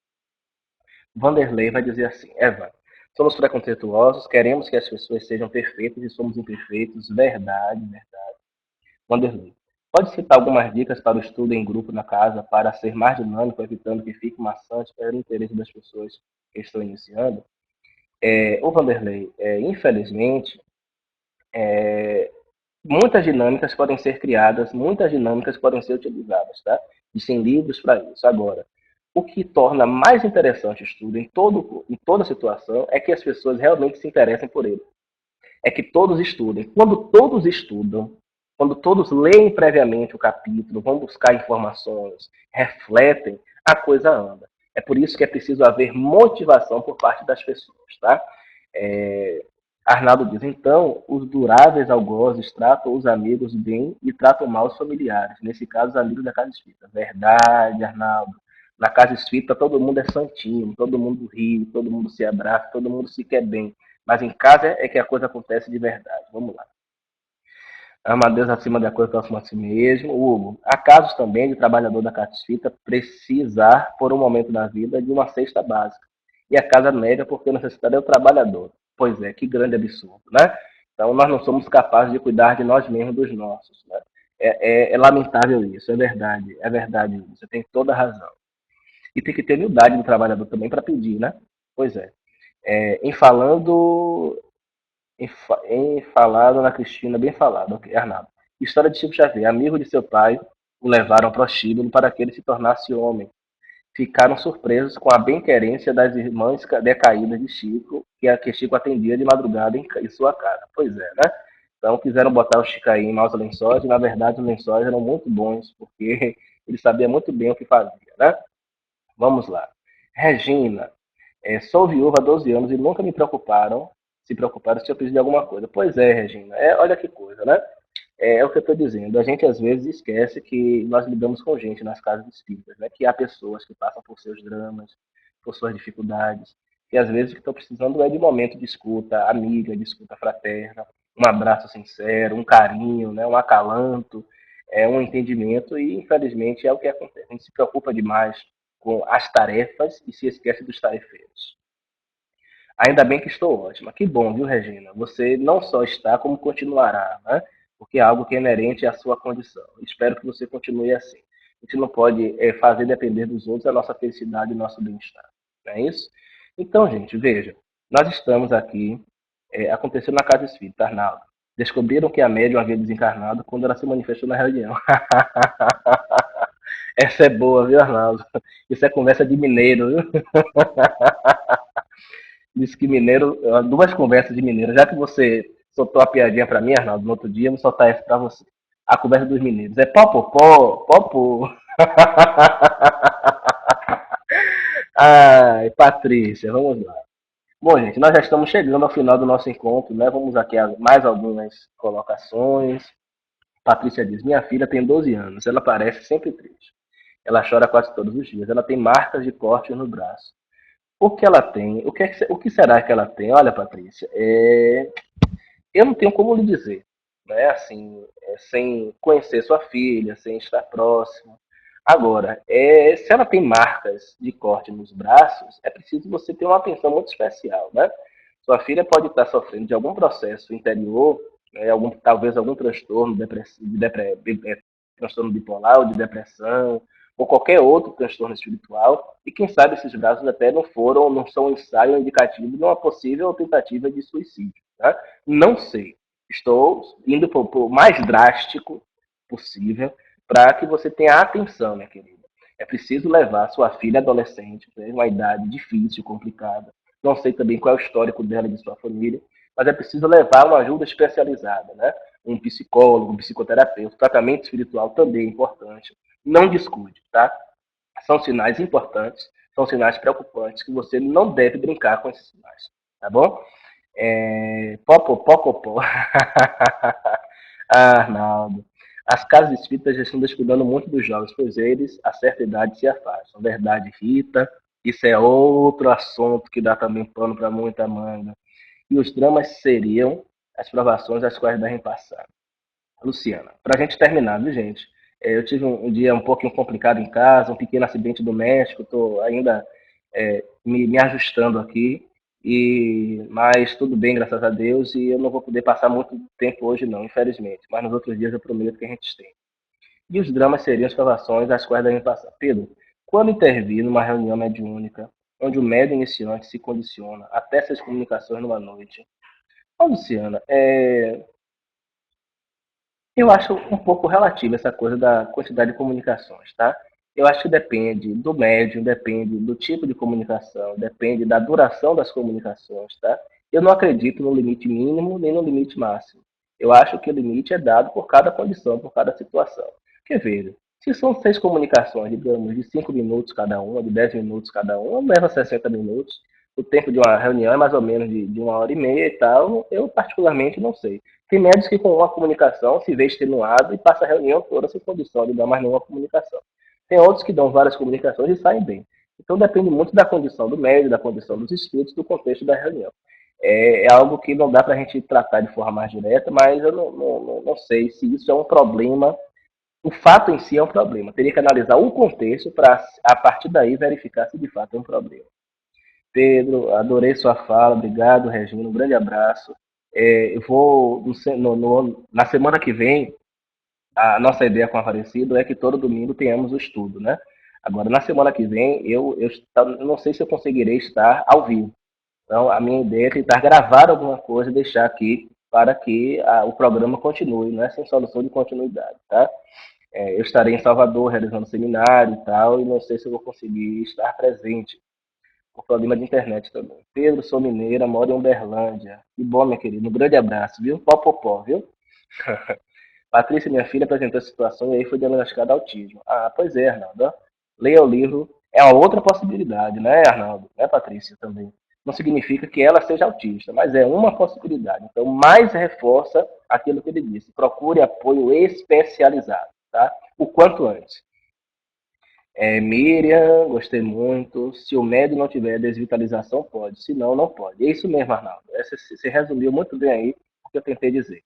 Vanderlei vai dizer assim: Evan, somos preconceituosos, queremos que as pessoas sejam perfeitas e somos imperfeitos. Verdade, verdade. Vanderlei, pode citar algumas dicas para o estudo em grupo na casa para ser mais dinâmico, evitando que fique maçante para o interesse das pessoas que estão iniciando? O Vanderlei, infelizmente, muitas dinâmicas podem ser criadas, muitas dinâmicas podem ser utilizadas, tá? E sem livros para isso. Agora, o que torna mais interessante o estudo em toda situação é que as pessoas realmente se interessem por ele. É que todos estudem. Quando todos estudam, quando todos leem previamente o capítulo, vão buscar informações, refletem, a coisa anda. É por isso que é preciso haver motivação por parte das pessoas, tá? É, Arnaldo diz, então, os duráveis algozes tratam os amigos bem e tratam mal os familiares. Nesse caso, os amigos da casa espírita. Verdade, Arnaldo. Na casa espírita, todo mundo é santinho, todo mundo ri, todo mundo se abraça, todo mundo se quer bem. Mas em casa é que a coisa acontece de verdade. Vamos lá. Ama a Deus acima da coisa próxima a si mesmo. Hugo, há casos também de trabalhador da casa espírita precisar, por um momento da vida, de uma cesta básica. E a casa nega porque o necessitado é o trabalhador. Pois é, que grande absurdo, né? Então, nós não somos capazes de cuidar de nós mesmos, dos nossos. Né? É lamentável isso, é verdade. Você tem toda a razão. E tem que ter humildade do trabalhador também para pedir, né? Pois é. Em falando falado na Cristina, bem falado, ok, Arnaldo. História de Chico Xavier. Amigo de seu pai o levaram ao prostíbulo para que ele se tornasse homem. Ficaram surpresos com a bem-querência das irmãs decaídas de Chico, que Chico atendia de madrugada em sua casa. Pois é, né? Então quiseram botar o Chico aí em maus lençóis, e na verdade os lençóis eram muito bons, porque ele sabia muito bem o que fazia, né? Vamos lá. Regina, sou viúva há 12 anos e nunca se preocuparam se eu preciso de alguma coisa. Pois é, Regina, olha que coisa, né? É o que eu estou dizendo. A gente às vezes esquece que nós lidamos com gente nas casas espíritas, né? Que há pessoas que passam por seus dramas, por suas dificuldades, e às vezes o que estão precisando é de momento de escuta amiga, de escuta fraterna, um abraço sincero, um carinho, né? Um acalanto, um entendimento, e infelizmente é o que acontece. A gente se preocupa demais com as tarefas e se esquece dos tarefeiros. Ainda bem que estou ótima. Que bom, viu, Regina? Você não só está, como continuará, né? Porque é algo que é inerente à sua condição. Espero que você continue assim. A gente não pode fazer depender dos outros a nossa felicidade e o nosso bem-estar. Não é isso? Então, gente, veja. Nós estamos aqui. Aconteceu na Casa Espírita, Arnaldo. Descobriram que a médium havia desencarnado quando ela se manifestou na reunião. Essa é boa, viu, Arnaldo? Isso é conversa de mineiro, viu? Diz que mineiro, duas conversas de mineiro. Já que você soltou a piadinha pra mim, Arnaldo, no outro dia, eu vou soltar essa pra você. A conversa dos mineiros. É popopó, popô. Ai, Patrícia, vamos lá. Bom, gente, nós já estamos chegando ao final do nosso encontro, né? Vamos aqui a mais algumas colocações. Patrícia diz: Minha filha tem 12 anos, ela parece sempre triste. Ela chora quase todos os dias. Ela tem marcas de cortes no braço. O que ela tem? O que será que ela tem? Olha, Patrícia, eu não tenho como lhe dizer, né? Assim, sem conhecer sua filha, sem estar próximo. Agora, se ela tem marcas de corte nos braços, é preciso você ter uma atenção muito especial, né? Sua filha pode estar sofrendo de algum processo interior, né? Talvez algum transtorno, transtorno bipolar ou de depressão, ou qualquer outro transtorno espiritual, e quem sabe esses braços até não são um ensaio indicativo de uma possível tentativa de suicídio, tá? Não sei. Estou indo para o mais drástico possível para que você tenha atenção, minha querida. É preciso levar sua filha adolescente, né, uma idade difícil, complicada. Não sei também qual é o histórico dela e de sua família, mas é preciso levar uma ajuda especializada, né? Um psicólogo, um psicoterapeuta, tratamento espiritual também é importante. Não descuide, tá? São sinais importantes, são sinais preocupantes que você não deve brincar com esses sinais, tá bom? Pó. Ah, Arnaldo. As casas espíritas já estão descuidando muito dos jovens, pois eles, a certa idade, se afastam. Verdade, Rita. Isso é outro assunto que dá também pano para muita manga. E os dramas seriam as provações às quais devem passar. Luciana, para a gente terminar, viu, gente? Eu tive um dia um pouquinho complicado em casa, um pequeno acidente doméstico, estou ainda me ajustando aqui, mas tudo bem, graças a Deus, e eu não vou poder passar muito tempo hoje, não, infelizmente. Mas nos outros dias eu prometo que a gente tem. E os dramas seriam as provações às quais devem passar. Pedro, quando intervir numa reunião mediúnica, onde o médium iniciante se condiciona até essas comunicações numa noite. Ô, Luciana, eu acho um pouco relativo essa coisa da quantidade de comunicações, tá? Eu acho que depende do médium, depende do tipo de comunicação, depende da duração das comunicações, tá? Eu não acredito no limite mínimo nem no limite máximo. Eu acho que o limite é dado por cada condição, por cada situação. Porque, veja, se são 6 comunicações, digamos, de 5 minutos cada uma, de 10 minutos cada uma, leva 60 minutos. O tempo de uma reunião é mais ou menos de 1 hora e meia e tal. Eu, particularmente, não sei. Tem médicos que com uma comunicação se vê extenuado e passa a reunião toda sem condição de dar mais nenhuma comunicação. Tem outros que dão várias comunicações e saem bem. Então depende muito da condição do médico, da condição dos espíritos, do contexto da reunião. É algo que não dá para a gente tratar de forma mais direta, mas eu não sei se isso é um problema. O fato em si é um problema. Teria que analisar o contexto para, a partir daí, verificar se de fato é um problema. Pedro, adorei sua fala, obrigado, Regina, um grande abraço. Eu vou, na semana que vem, a nossa ideia com o Aparecido é que todo domingo tenhamos o estudo, né? Agora, na semana que vem, eu não sei se eu conseguirei estar ao vivo. Então, a minha ideia é tentar gravar alguma coisa e deixar aqui para que o programa continue, não é sem solução de continuidade, tá? Eu estarei em Salvador realizando seminário e tal, e não sei se eu vou conseguir estar presente por problema de internet também. Pedro, sou mineira, moro em Uberlândia. Que bom, minha querida. Um grande abraço, viu? Pó, viu? Patrícia, minha filha, apresentou a situação e aí foi diagnosticada autismo. Ah, pois é, Arnaldo. Leia o livro. É uma outra possibilidade, né, Arnaldo? Né, Patrícia, também. Não significa que ela seja autista, mas é uma possibilidade. Então, mais reforça aquilo que ele disse. Procure apoio especializado, tá? O quanto antes. Miriam, gostei muito. Se o médio não tiver desvitalização, pode. Se não, não pode. É isso mesmo, Arnaldo. Você resumiu muito bem aí o que eu tentei dizer.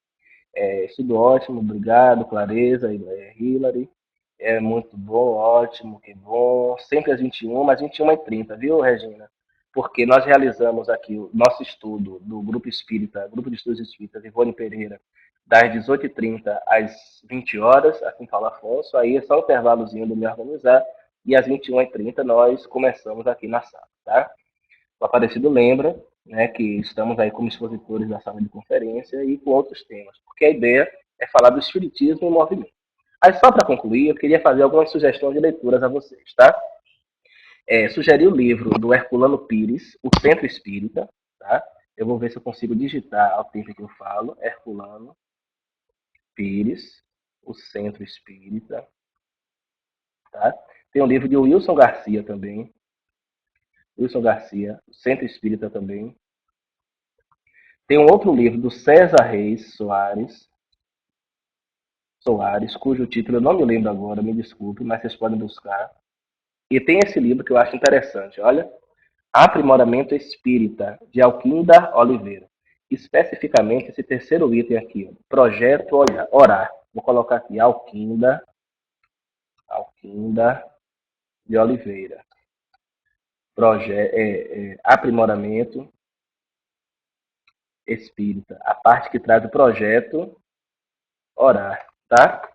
Estudo ótimo, obrigado, Clareza, Hilary. É muito bom, ótimo, que bom. Sempre às 21, mas 21h30, viu, Regina? Porque nós realizamos aqui o nosso estudo do Grupo Espírita, Grupo de Estudos Espíritas, Ivone Pereira, das 18h30 às 20 horas, aqui em Paulo Afonso. Aí é só um intervalozinho do me organizar. E às 21h30 nós começamos aqui na sala, tá? O Aparecido lembra, né, que estamos aí como expositores na sala de conferência e com outros temas, porque a ideia é falar do espiritismo em movimento. Aí, só para concluir, eu queria fazer algumas sugestões de leituras a vocês, tá? Sugerir o livro do Herculano Pires, O Centro Espírita, tá? Eu vou ver se eu consigo digitar ao tempo que eu falo, Herculano Pires, O Centro Espírita, tá? Tem um livro de Wilson Garcia também, Wilson Garcia, O Centro Espírita também. Tem um outro livro do César Reis Soares, cujo título eu não me lembro agora, me desculpe, mas vocês podem buscar. E tem esse livro que eu acho interessante, olha, Aprimoramento Espírita, de Alquinda Oliveira. Especificamente esse terceiro item aqui, ó, Projeto Orar. Vou colocar aqui, Alquinda de Oliveira. Aprimoramento Espírita. A parte que traz o projeto Orar, tá?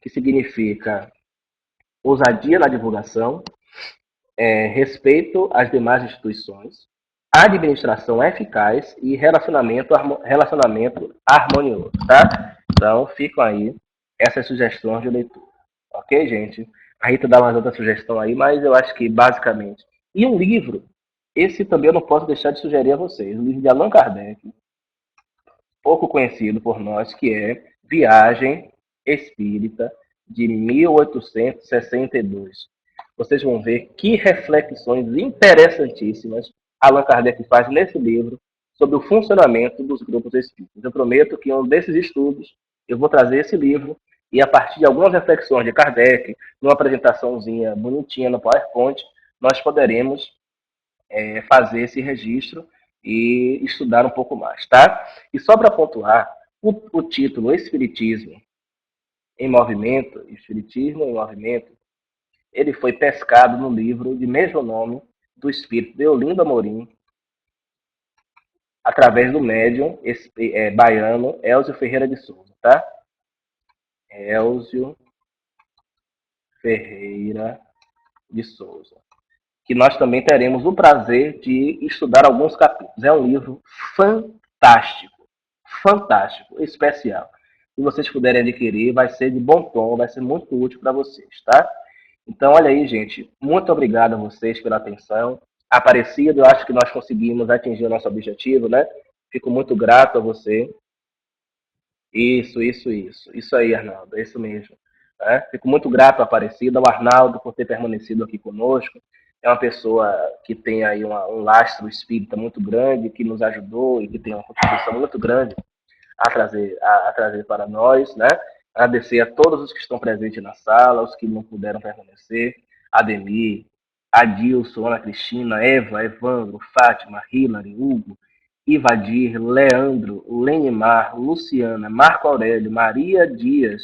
Que significa ousadia na divulgação, respeito às demais instituições, administração eficaz e relacionamento harmonioso, tá? Então, ficam aí essas sugestões de leitura. Ok, gente? A Rita dá mais outra sugestão aí, mas eu acho que basicamente. E um livro, esse também eu não posso deixar de sugerir a vocês, o livro de Allan Kardec, pouco conhecido por nós, que é Viagem Espírita, de 1862. Vocês vão ver que reflexões interessantíssimas Allan Kardec faz nesse livro sobre o funcionamento dos grupos espíritas. Eu prometo que em um desses estudos eu vou trazer esse livro e a partir de algumas reflexões de Kardec, numa apresentaçãozinha bonitinha no PowerPoint, nós poderemos fazer esse registro e estudar um pouco mais, tá? E só para pontuar, o título Espiritismo em Movimento, ele foi pescado no livro de mesmo nome do espírito Deolindo Amorim, através do médium baiano Elzio Ferreira de Souza, tá? Elzio Ferreira de Souza. Que nós também teremos o prazer de estudar alguns capítulos. É um livro fantástico, fantástico, especial. Se vocês puderem adquirir, vai ser de bom tom, vai ser muito útil para vocês, tá? Então, olha aí, gente, muito obrigado a vocês pela atenção. Aparecido, eu acho que nós conseguimos atingir o nosso objetivo, né? Fico muito grato a você. Isso aí, Arnaldo, é isso mesmo. Né? Fico muito grato, Aparecida, ao Arnaldo, por ter permanecido aqui conosco. É uma pessoa que tem aí um lastro espírita muito grande, que nos ajudou e que tem uma contribuição muito grande a trazer para nós, né? Agradecer a todos os que estão presentes na sala, os que não puderam permanecer, Ademir, Adilson, Ana Cristina, Eva, Evandro, Fátima, Hilary, Hugo, Ivadir, Leandro, Lenimar, Luciana, Marco Aurélio, Maria Dias,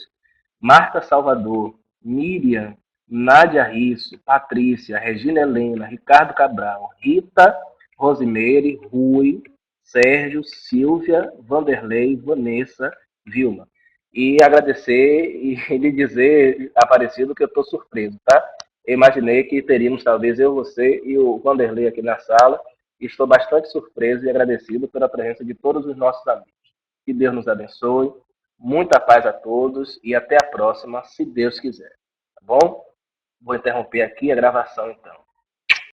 Marta Salvador, Miriam, Nádia Risso, Patrícia, Regina Helena, Ricardo Cabral, Rita, Rosimeire, Rui, Sérgio, Silvia, Vanderlei, Vanessa, Vilma. E agradecer e lhe dizer, Aparecido, que eu estou surpreso, tá? Eu imaginei que teríamos talvez eu, você e o Vanderlei aqui na sala. E estou bastante surpreso e agradecido pela presença de todos os nossos amigos. Que Deus nos abençoe. Muita paz a todos e até a próxima, se Deus quiser. Tá bom? Vou interromper aqui a gravação então.